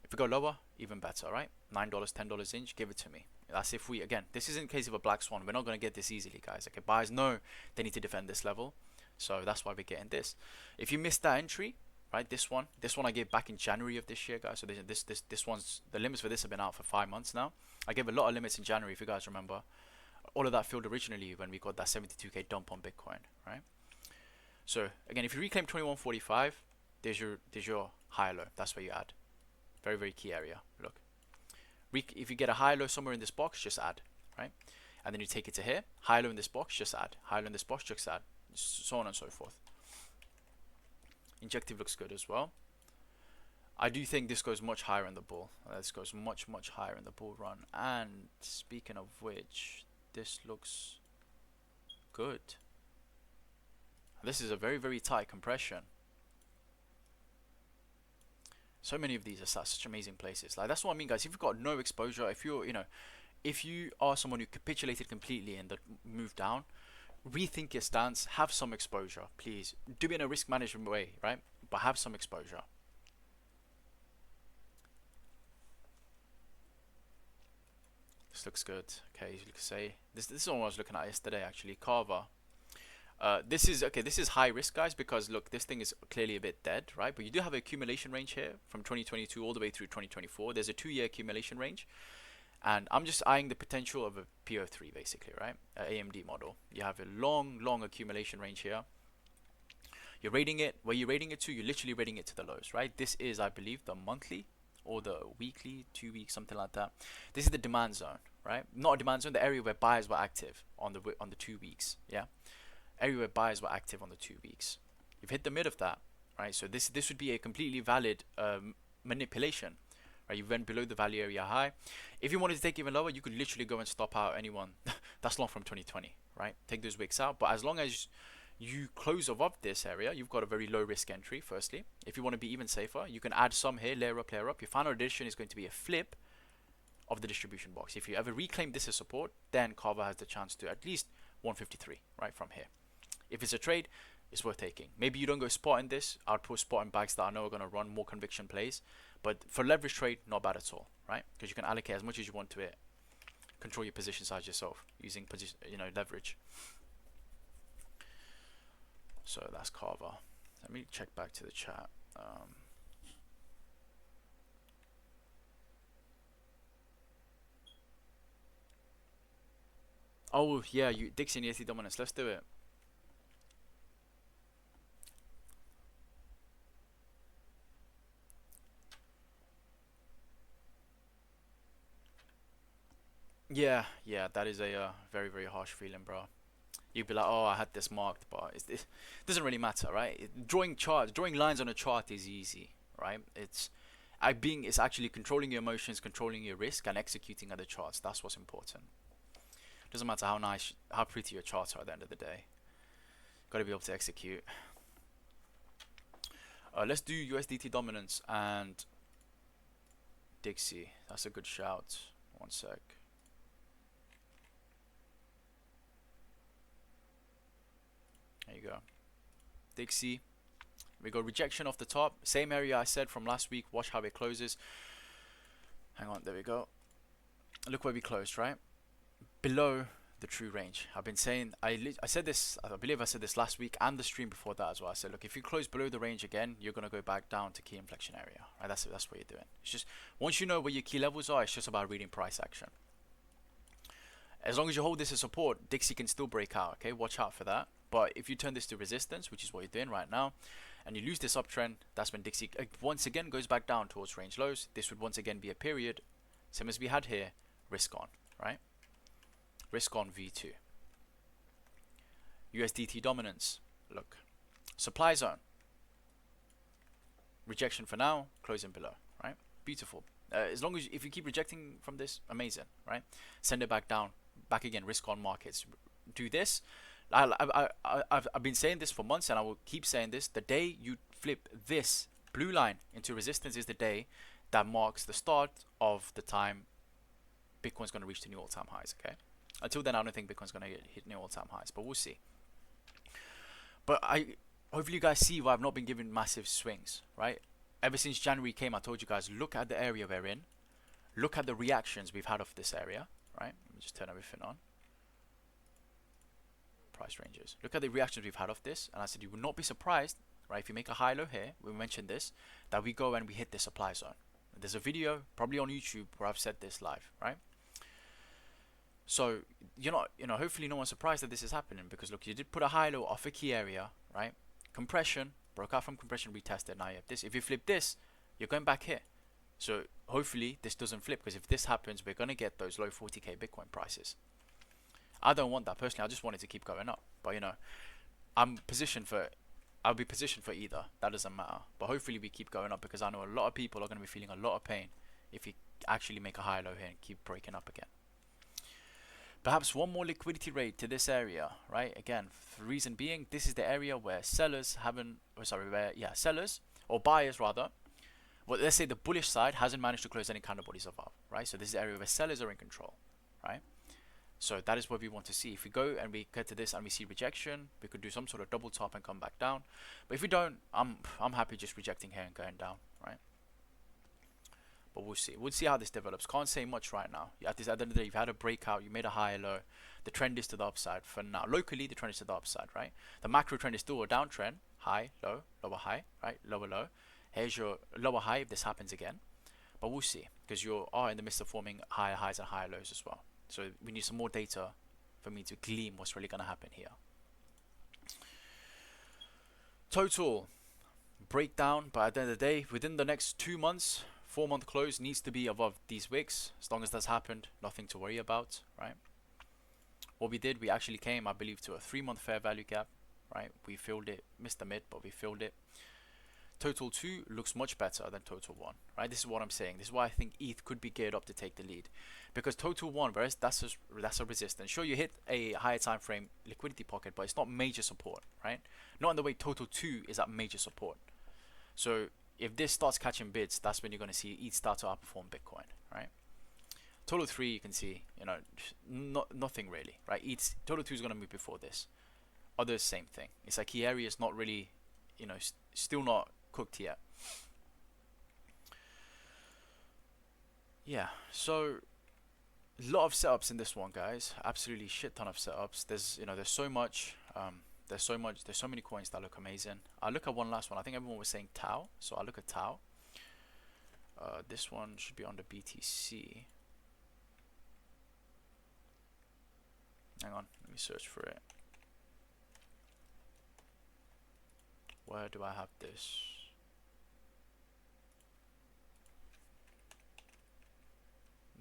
If we go lower, even better, right? $9, $10 inch, give it to me. That's if we, again, this isn't a case of a black swan. We're not going to get this easily, guys. Okay, buyers know they need to defend this level. So that's why we're getting this. If you missed that entry, right, this one I gave back in January of this year, guys. So this one's, the limits for this have been out for 5 months now. I gave a lot of limits in January, if you guys remember. All of that filled originally when we got that 72k dump on Bitcoin, right? So again, if you reclaim 2145, there's your high low. That's where you add. Very, very key area. Look, if you get a high low somewhere in this box, just add, right? And then you take it to here, high low in this box, just add. High low in this box, just add. So on and so forth. Injective looks good as well. I do think this goes much higher in the bull. This goes much higher in the bull run. And speaking of which, this looks good. This is a very, very tight compression. So many of these are such amazing places. Like, that's what I mean, guys. If you've got no exposure, if you're, you know, if you are someone who capitulated completely and that moved down, rethink your stance, have some exposure, please. Do it in a risk management way, right? But have some exposure. This looks good. Okay, you can say this is what I was looking at yesterday, actually. Carver. This is okay. This is high risk, guys, because look, this thing is clearly a bit dead, right? But you do have an accumulation range here from 2022 all the way through 2024. There's a 2-year accumulation range, and I'm just eyeing the potential of a PO3, basically, right? AMD model. You have a long accumulation range here. You're rating it. Where you're rating it to, you're literally rating it to the lows, right? This is, I believe, the monthly or the weekly, 2 weeks, something like that. This is the demand zone, right? Not a demand zone, the area where buyers were active on the 2 weeks, yeah. Area where buyers were active on the 2 weeks. You've hit the mid of that, right? So this would be a completely valid manipulation, right? You went below the value area high. If you wanted to take even lower, you could literally go and stop out anyone that's long from 2020, right? Take those wicks out. But as long as you close above this area, you've got a very low risk entry. Firstly, if you want to be even safer, you can add some here, layer up. Your final addition is going to be a flip of the distribution box. If you ever reclaim this as support, then Carver has the chance to at least 153 right from here. If it's a trade, it's worth taking. Maybe you don't go spot in this. I'd put spot in bags that I know are going to run more conviction plays. But for leverage trade, not bad at all, right? Because you can allocate as much as you want to it. Control your position size yourself using position, leverage. So that's Carver. Let me check back to the chat. Oh yeah, Dixie and ETH dominance. Let's do it. Yeah, that is a very, very harsh feeling, bro. You'd be like, oh, I had this marked, but it doesn't really matter, right? Drawing lines on a chart is easy, right? It's actually controlling your emotions, controlling your risk, and executing other charts. That's what's important. Doesn't matter how pretty your charts are at the end of the day. Got to be able to execute. Let's do USDT dominance and Dixie. That's a good shout. One sec. There you go. Dixie. We go rejection off the top. Same area I said from last week. Watch how it closes. Hang on. There we go. Look where we closed, right? Below the true range. I've been saying, I said this, I believe I said this last week and the stream before that as well. I said, look, if you close below the range again, you're going to go back down to key inflection area. Right? That's what you're doing. It's just, once you know where your key levels are, it's just about reading price action. As long as you hold this as support, Dixie can still break out, okay? Watch out for that. But if you turn this to resistance, which is what you're doing right now, and you lose this uptrend, that's when Dixie once again goes back down towards range lows. This would once again be a period, same as we had here, risk on, right? Risk on V2. USDT dominance, look. Supply zone. Rejection for now, closing below, right? Beautiful. As long as if you keep rejecting from this, amazing, right? Send it back down, back again, risk on markets. Do this. I've been saying this for months and I will keep saying this. The day you flip this blue line into resistance is the day that marks the start of the time Bitcoin's going to reach the new all-time highs, okay? Until then, I don't think Bitcoin's going to hit new all-time highs, but we'll see. But hopefully you guys see why I've not been giving massive swings, right? Ever since January came, I told you guys, look at the area we're in. Look at the reactions we've had of this area, right? Let me just turn everything on. Price ranges. Look at the reactions we've had of this. And I said, you will not be surprised, right? If you make a high low here, we mentioned this, that we go and we hit the supply zone. There's a video, probably on YouTube, where I've said this live, right? So you're not, hopefully no one's surprised that this is happening, because look, you did put a high low off a key area, right? Compression, broke out from compression, retested. Now you have this. If you flip this, you're going back here. So hopefully this doesn't flip, because if this happens, we're going to get those low 40k Bitcoin prices. I don't want that personally. I just want it to keep going up. But I'll be positioned for either. That doesn't matter. But hopefully we keep going up, because I know a lot of people are going to be feeling a lot of pain if you actually make a high low here and keep breaking up again. Perhaps one more liquidity rate to this area, right? Again, the reason being, this is the area where sellers haven't, sellers or buyers rather. Well, let's say the bullish side hasn't managed to close any candle bodies above, right? So this is the area where sellers are in control, right? So that is what we want to see. If we go and we get to this and we see rejection, we could do some sort of double top and come back down. But if we don't, I'm happy just rejecting here and going down, right? But we'll see. We'll see how this develops. Can't say much right now. At the end of the day, you've had a breakout. You made a high, low. The trend is to the upside for now. Locally, the trend is to the upside, right? The macro trend is still a downtrend. High, low, lower, high, right? Lower, low. Here's your lower high if this happens again. But we'll see, because you are in the midst of forming higher highs and higher lows as well. So we need some more data for me to glean what's really going to happen here. Total breakdown, but at the end of the day, within the next 2 months, 4-month close needs to be above these wicks. As long as that's happened, nothing to worry about, right? What we did, we actually came, I believe, to a 3-month fair value gap, right? We filled it, missed the mid, but we filled it. Total 2 looks much better than Total 1, right? This is what I'm saying. This is why I think ETH could be geared up to take the lead, because Total 1, whereas that's a resistance. Sure, you hit a higher time frame liquidity pocket, but it's not major support, right? Not in the way Total 2 is at major support. So if this starts catching bids, that's when you're going to see ETH start to outperform Bitcoin, right? Total 3, you can see, you know, nothing really, right? ETH, Total 2 is going to move before this. Others, same thing. It's like key area is not really, you know, still not cooked yet. Yeah, so a lot of setups in this one, guys. Absolutely shit ton of setups. There's, you know, there's so many coins that look amazing. I look at one last one. I think everyone was saying Tau, so I look at Tau. This one should be on the BTC. Hang on, let me search for it. Where do I have this?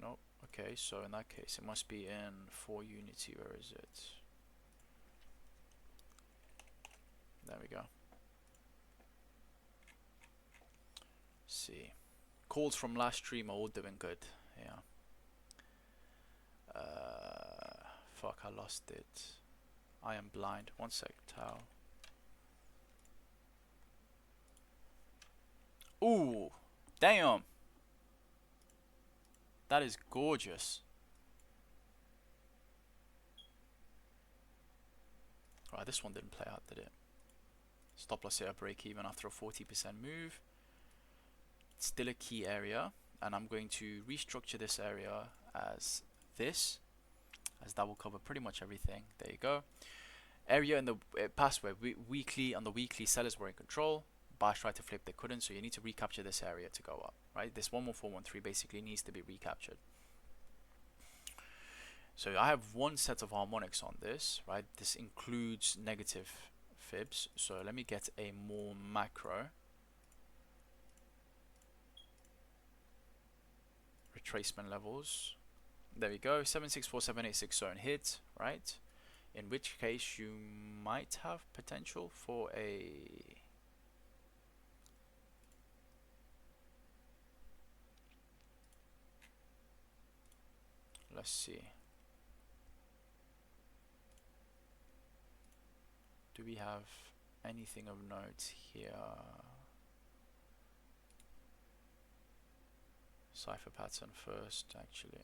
Nope. Okay, so in that case, it must be in for Unity. Where is it? There we go. See, calls from last stream are all doing good. Yeah. Fuck, I lost it. I am blind. 1 sec, Tau. Ooh, damn. That is gorgeous. Right, this one didn't play out, did it? Stop loss here, break even after a 40% move. It's still a key area, and I'm going to restructure this area as this, as that will cover pretty much everything. There you go. Area in the past where weekly, on the weekly, sellers were in control. Buyers tried to flip, they couldn't, so you need to recapture this area to go up, right? This 11413 basically needs to be recaptured. So I have one set of harmonics on this, right? This includes negative fibs. So let me get a more macro retracement levels. There we go. 764786 zone hit, right? In which case you might have potential for a let's see. Do we have anything of note here? Cipher pattern first, actually.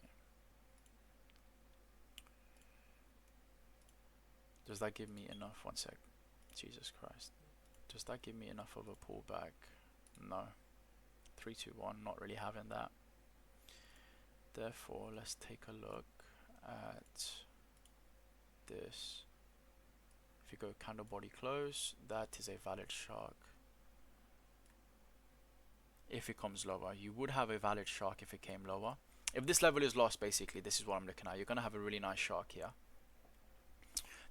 Does that give me enough? 1 sec. Jesus Christ. Does that give me enough of a pullback? No. 3, 2, 1, not really having that. Therefore, let's take a look at this. If you go candle body close, that is a valid shark. If it comes lower, you would have a valid shark if it came lower. If this level is lost, basically, this is what I'm looking at. You're going to have a really nice shark here.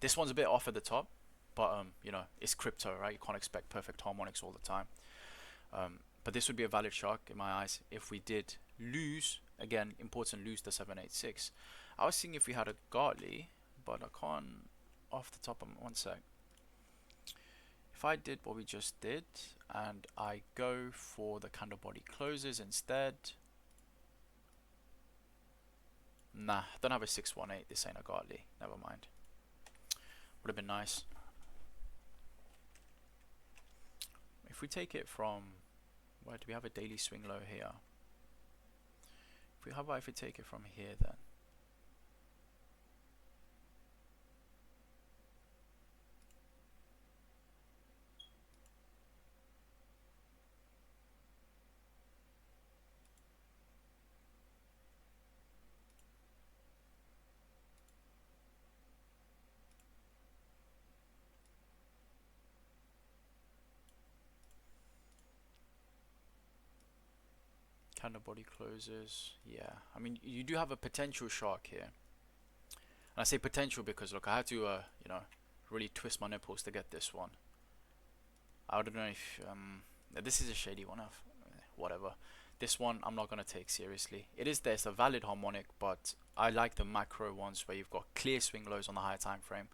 This one's a bit off at the top, but you know, it's crypto, right? You can't expect perfect harmonics all the time. But this would be a valid shark in my eyes if we did lose, again, important, lose the 786. I was seeing if we had a Gartley, but I can't off the top of 1 sec. If I did what we just did and I go for the candle body closes instead, Nah, I don't have a 618. This ain't a godly. Never mind. Would have been nice. If we take it from, where do we have a daily swing low here? How about if we take it from here then? Candle body closes. Yeah, I mean, you do have a potential shark here. And I say potential because look, I had to, you know, really twist my nipples to get this one. I don't know if this is a shady one. Whatever. This one I'm not gonna take seriously. It is there, it's a valid harmonic, but I like the macro ones where you've got clear swing lows on the higher time frame.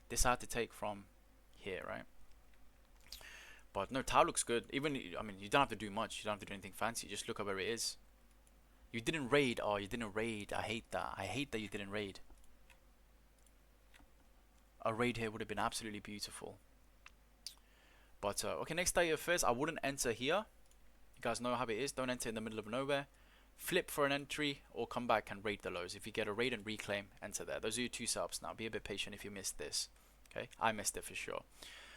This I had to take from here, right? But no, Tau looks good. Even, I mean, you don't have to do much. You don't have to do anything fancy. Just look at where it is. You didn't raid. Oh, you didn't raid. I hate that. I hate that you didn't raid. A raid here would have been absolutely beautiful. But, okay, next day of first, I wouldn't enter here. You guys know how it is. Don't enter in the middle of nowhere. Flip for an entry or come back and raid the lows. If you get a raid and reclaim, enter there. Those are your two setups now. Be a bit patient if you missed this. Okay, I missed it for sure.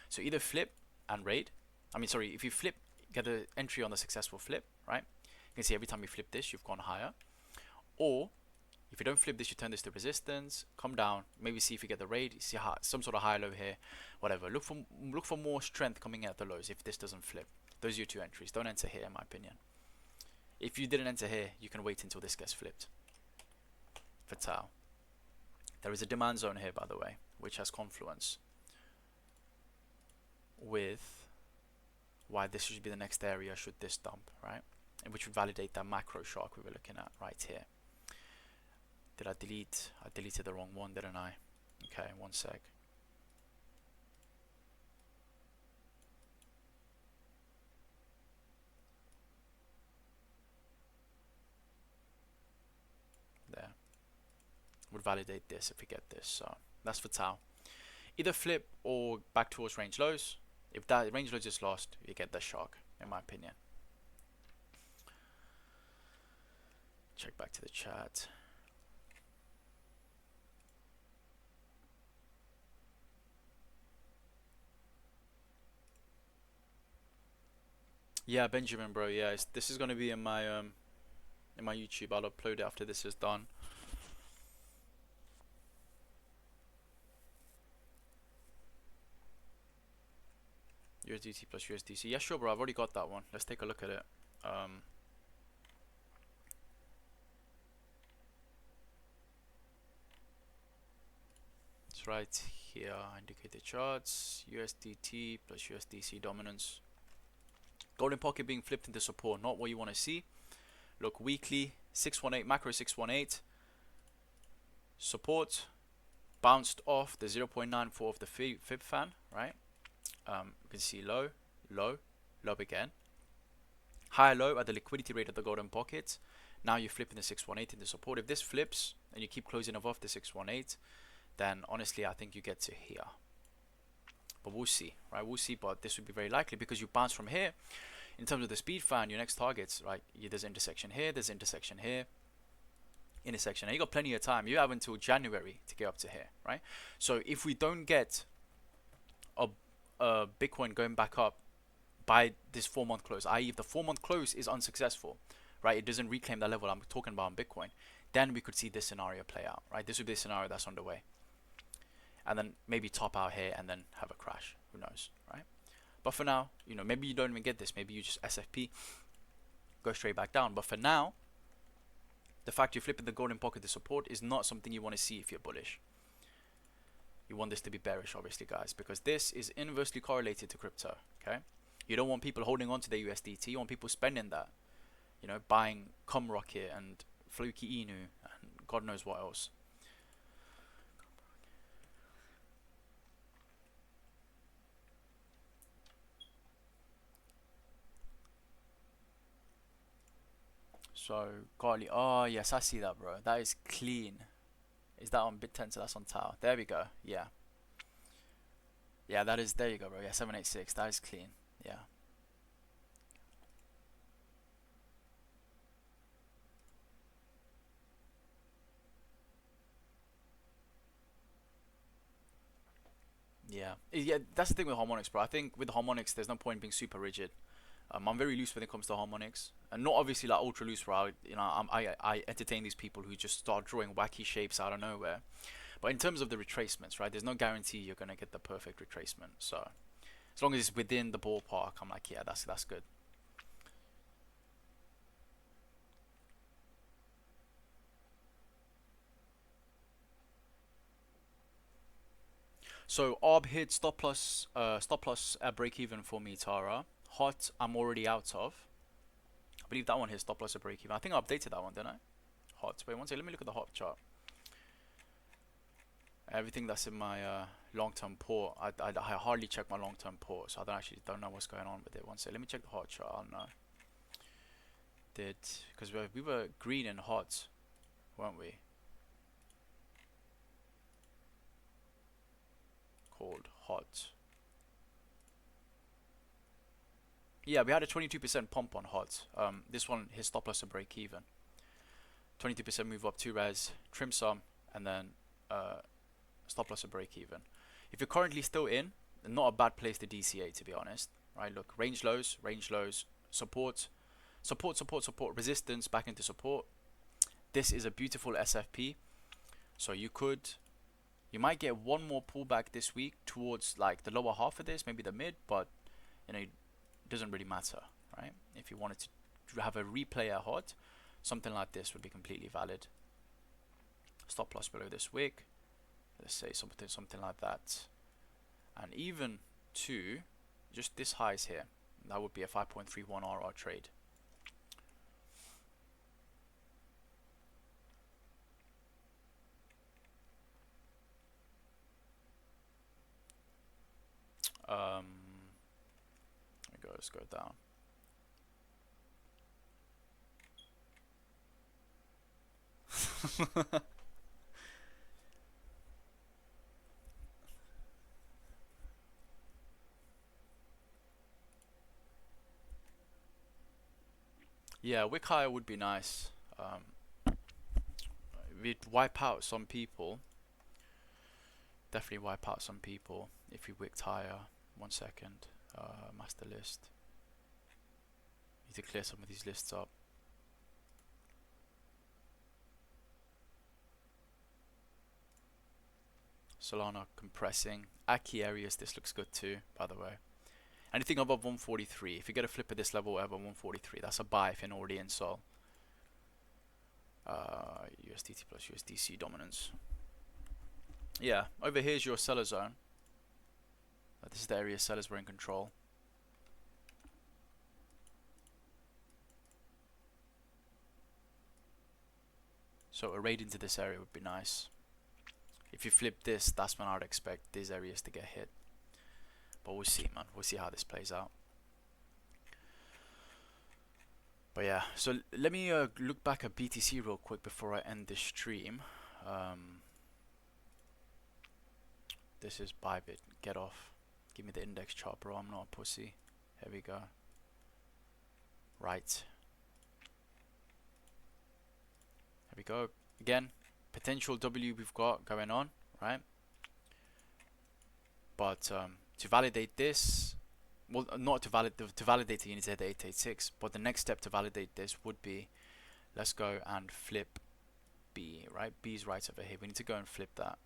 So either flip and raid. I mean, sorry, if you flip, get an entry on the successful flip, right? You can see every time you flip this, you've gone higher. Or, if you don't flip this, you turn this to resistance, come down, maybe see if you get the raid, see some sort of high low here, whatever. Look for more strength coming at the lows if this doesn't flip. Those are your two entries. Don't enter here, in my opinion. If you didn't enter here, you can wait until this gets flipped. For Tau. There is a demand zone here, by the way, which has confluence with why this should be the next area should this dump, right? And which would validate that macro shark we were looking at right here. Did I delete? I deleted the wrong one, didn't I? Okay, one sec. There. Would validate this if we get this. So that's for Tau. Either flip or back towards range lows. If that range lows is lost, you get the shark, in my opinion. Check back to the chat. Yeah, Benjamin, bro. Yeah, this is gonna be in my YouTube. I'll upload it after this is done. USDT plus USDC. Yeah, sure, bro. I've already got that one. Let's take a look at it. It's right here. Indicator charts. USDT plus USDC dominance. Golden pocket being flipped into support. Not what you want to see. Look, weekly 618 macro 618. Support bounced off the 0.94 of the fib fan, right? You can see low, low, low again. High, low at the liquidity rate of the golden pocket. Now you're flipping the 618 into support. If this flips and you keep closing above the 618, then honestly I think you get to here. But we'll see, right? We'll see, but this would be very likely because you bounce from here. In terms of the speed fan, your next targets, right? There's intersection here, there's intersection here, intersection. And you got plenty of time. You have until January to get up to here, right? So if we don't get a Bitcoin going back up by this 4-month close, i.e. if the 4-month close is unsuccessful, right? It doesn't reclaim that level I'm talking about on Bitcoin, then we could see this scenario play out, right? This would be a scenario that's underway. And then maybe top out here and then have a crash. Who knows, right? But for now, you know, maybe you don't even get this. Maybe you just SFP, go straight back down. But for now, the fact you're flipping the golden pocket to support is not something you want to see if you're bullish. You want this to be bearish, obviously, guys, because this is inversely correlated to crypto, okay? You don't want people holding on to their USDT. You want people spending that, you know, buying Rocket and Fluky Inu and God knows what else. So Garley, oh yes, I see that, bro. That is clean. Is that on BitTensor? That's on Tau. There we go. Yeah. Yeah, that is, there you go, bro. Yeah, 786. That is clean. Yeah. Yeah, that's the thing with harmonics, bro. I think with harmonics, there's no point being super rigid. I'm very loose when it comes to harmonics, and not obviously like ultra loose, where I entertain these people who just start drawing wacky shapes out of nowhere. But in terms of the retracements, right, there's no guarantee you're gonna get the perfect retracement. So as long as it's within the ballpark, I'm like, yeah, that's good. So Arb hit stop loss at break even for me, Tara. Hot, I'm already out of. I believe that one hit stop loss at break even. I think I updated that one, didn't I? Hot. Wait one second. Let me look at the hot chart. Everything that's in my long-term port, I hardly check my long-term port, so I don't know what's going on with it. One second. Let me check the hot chart. I don't know. Because we were green and hot, weren't we? Called hot. Yeah, we had a 22% pump on hot. This one hit stop loss and break even. 22% move up 2 res, trim some, and then stop loss and break even. If you're currently still in, not a bad place to DCA, to be honest. Right, look, range lows, support, resistance back into support. This is a beautiful SFP. So you might get one more pullback this week towards like the lower half of this, maybe the mid, but you know, it doesn't really matter, right? If you wanted to have a replay at hot, something like this would be completely valid. Stop loss below this wick, let's say something like that, and even to just this highs here, that would be a 5.31 RR trade. Let's go down. Yeah, wick higher would be nice. We'd wipe out some people. Definitely wipe out some people if we wicked higher. 1 second. Master list. Need to clear some of these lists up. Solana compressing. Aki areas, this looks good too, by the way. Anything above 143, if you get a flip at this level over 143, that's a buy if you're not already in Sol. USDT plus USDC dominance. Yeah, over here's your seller zone. This is the area sellers were in control. So a raid into this area would be nice. If you flip this, that's when I would expect these areas to get hit. But we'll see, man. We'll see how this plays out. But yeah, so let me look back at BTC real quick before I end this stream. This is Bybit. Get off. Give me the index chart, bro. I'm not a pussy. Here we go. Right. Here we go. Again, potential W we've got going on, right? But to validate this, well, not to validate it, you need to hit the 886. But the next step to validate this would be, let's go and flip B, right? B's right over here. We need to go and flip that.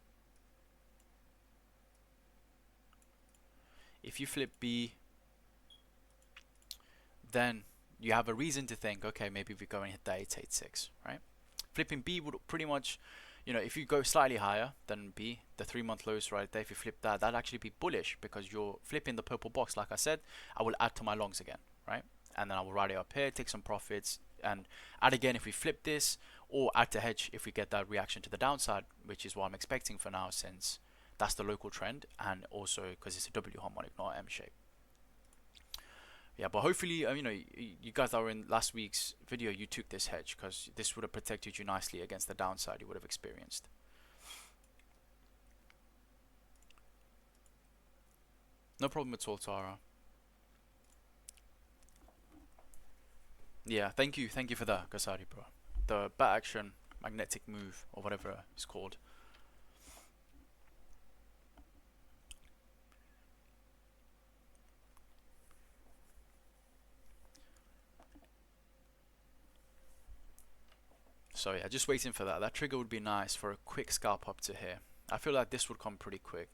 If you flip B, then you have a reason to think, okay, maybe we go and hit the 886, right? Flipping B would pretty much, you know, if you go slightly higher than B, the 3-month lows right there, if you flip that, that'd actually be bullish because you're flipping the purple box. Like I said, I will add to my longs again, right? And then I will ride it up here, take some profits, and add again if we flip this, or add to hedge if we get that reaction to the downside, which is what I'm expecting for now, since that's the local trend, and also because it's a W harmonic, not an M shape. Yeah, but hopefully, you know, you guys that were in last week's video, you took this hedge because this would have protected you nicely against the downside you would have experienced. No problem at all, Tara. Yeah, thank you for that, Gasari, bro. The bat action magnetic move or whatever it's called. So yeah, just waiting for that. That trigger would be nice for a quick scalp up to here. I feel like this would come pretty quick.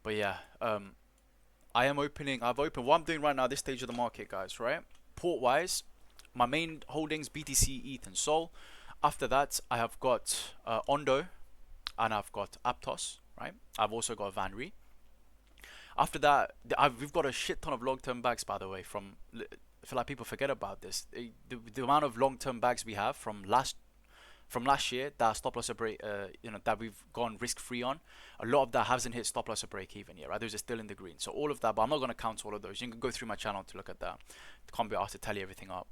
But yeah, I've opened what I'm doing right now, this stage of the market, guys, right? Port wise, my main holdings, BTC, ETH, and Sol. After that, I have got Ondo, and I've got Aptos, right? I've also got Vanry. After that, we've got a shit ton of long-term bags, by the way. I feel like people forget about this. The amount of long-term bags we have from last year that stop loss or break, you know, that we've gone risk-free on. A lot of that hasn't hit stop loss or break even yet, right? Those are still in the green. So all of that, but I'm not going to count all of those. You can go through my channel to look at that. Can't be asked to tally everything up.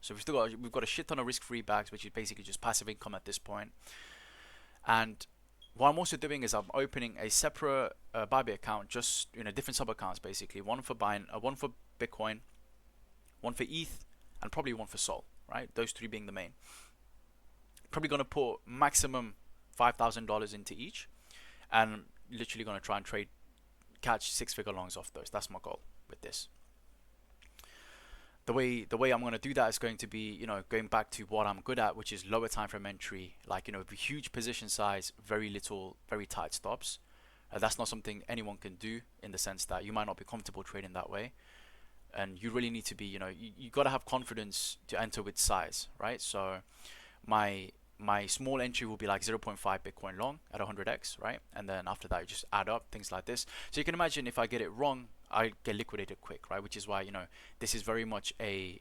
So we've got a shit ton of risk-free bags, which is basically just passive income at this point. And what I'm also doing is I'm opening a separate Bybit account, just, you know, different sub accounts basically. One for buying, one for Bitcoin, one for ETH, and probably one for Sol, right? Those three being the main. Probably gonna put maximum $5,000 into each, and literally gonna try and catch 6-figure longs off those. That's my goal with this. The way I'm gonna do that is going to be, you know, going back to what I'm good at, which is lower time frame entry, like, you know, huge position size, very little, very tight stops. That's not something anyone can do, in the sense that you might not be comfortable trading that way, and you really need to be, you know, you gotta have confidence to enter with size, right? So my small entry will be like 0.5 Bitcoin long at 100x, right? And then after that, you just add up things like this. So you can imagine if I get it wrong, I get liquidated quick, right? Which is why, you know, this is very much a,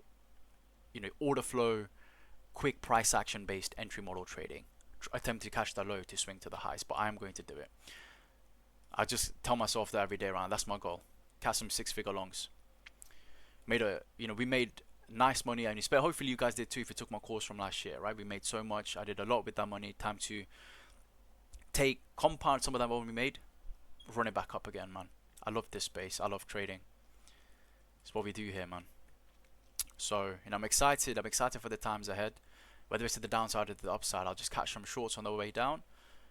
you know, order flow, quick price action based entry model trading. Attempt to catch the low to swing to the highs, but I am going to do it. I just tell myself that every day around. That's my goal. Catch some 6-figure longs. We made nice money, and hopefully you guys did too if you took my course from last year, right? We made so much. I did a lot with that money. Time to compound some of that what we made, run it back up again, man. I love this space. I love trading. It's what we do here, man. So, you know, I'm excited for the times ahead. Whether it's to the downside or to the upside, I'll just catch some shorts on the way down.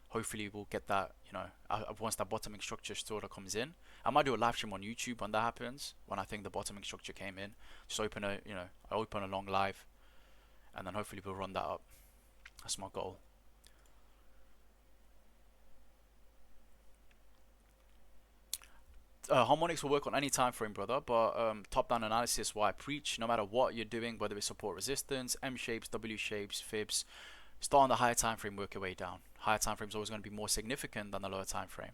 Hopefully we'll get that, you know, once that bottoming structure sort of comes in. I might do a live stream on YouTube when that happens, when I think the bottoming structure came in. Just open I open a long live, and then hopefully we'll run that up. That's my goal. Harmonics will work on any time frame, brother, but top-down analysis, what I preach, no matter what you're doing, whether it's support resistance, M shapes, W shapes, fibs, start on the higher time frame, work your way down. Higher time frame is always going to be more significant than the lower time frame.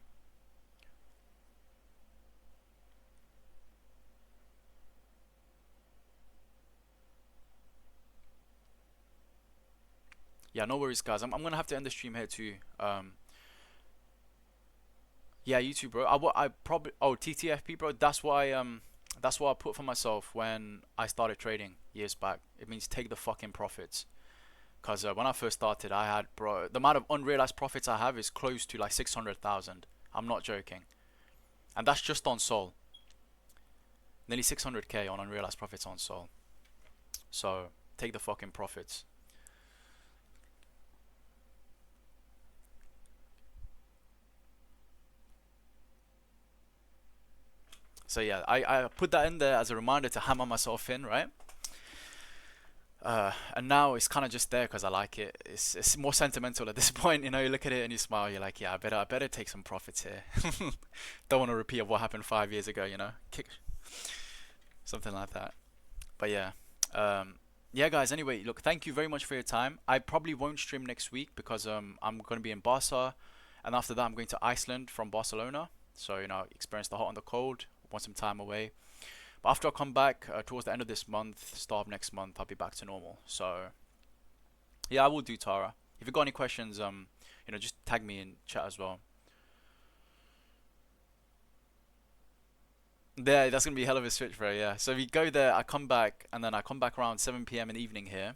Yeah, no worries, guys. I'm gonna have to end the stream here too. Yeah, YouTube, bro. I probably TTFP, bro. That's what I put for myself when I started trading years back. It means take the fucking profits. Cause when I first started, I had, bro, the amount of unrealized profits I have is close to like 600,000. I'm not joking, and that's just on Sol. Nearly 600k on unrealized profits on Sol. So take the fucking profits. So yeah, I put that in there as a reminder to hammer myself in, right? And now it's kind of just there because I like it. It's more sentimental at this point, you know. You look at it and you smile. You're like, yeah, I better take some profits here. Don't want to repeat of what happened 5 years ago, you know, something like that. But yeah, yeah, guys. Anyway, look, thank you very much for your time. I probably won't stream next week because I'm going to be in Barca, and after that I'm going to Iceland from Barcelona. So, you know, experience the hot and the cold. Want some time away. But after I come back towards the end of this month, start of next month, I'll be back to normal. So yeah, I will do, Tara. If you got any questions, you know, just tag me in chat as well. Yeah, that's gonna be a hell of a switch, bro. Yeah. So we go there, I come back, and then I come back around 7 p.m. in the evening here,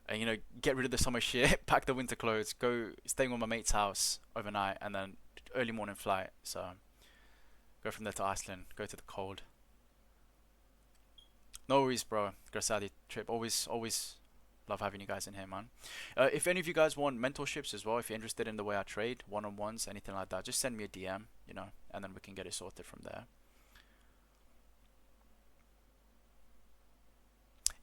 and get rid of the summer shit, pack the winter clothes, go staying with my mate's house overnight, and then early morning flight. So go from there to Iceland, go to the cold. No worries, bro. Grassadi trip. Always love having you guys in here, man. If any of you guys want mentorships as well, if you're interested in the way I trade, one-on-ones, anything like that, just send me a DM, and then we can get it sorted from there.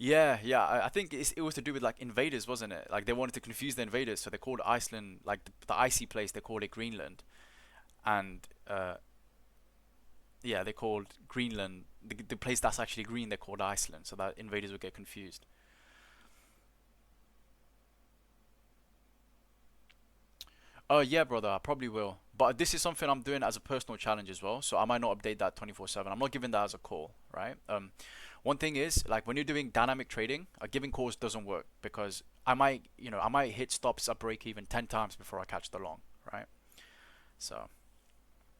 Yeah, yeah. I think it was to do with like invaders, wasn't it? Like they wanted to confuse the invaders, so they called Iceland like the icy place. They called it Greenland, and yeah, they called Greenland the place that's actually green. They called Iceland, so that invaders would get confused. Oh yeah, brother, I probably will. But this is something I'm doing as a personal challenge as well, so I might not update that 24/7. I'm not giving that as a call, right? One thing is like when you're doing dynamic trading, giving calls doesn't work because I might hit stops at break even 10 times before I catch the long, right? So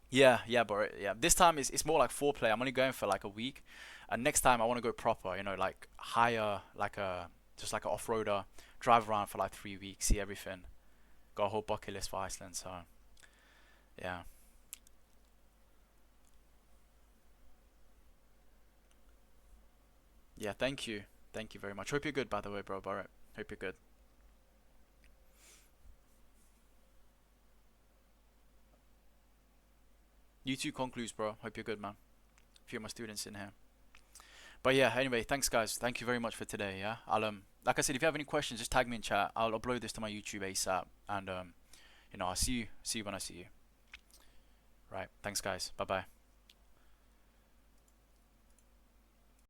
yeah, yeah, but yeah, this time it's more like foreplay. I'm only going for like a week, and next time I want to go proper, like higher, like a just like an off-roader, drive around for like 3 weeks, see everything. Got a whole bucket list for Iceland, so yeah. Yeah, thank you. Thank you very much. Hope you're good, by the way, bro. Alright. Hope you're good. You too concludes, bro. Hope you're good, man. A few of my students in here. But yeah, anyway, thanks guys. Thank you very much for today, yeah. I'll like I said, if you have any questions, just tag me in chat. I'll upload this to my YouTube ASAP and I'll see you when I see you. Right. Thanks guys. Bye bye.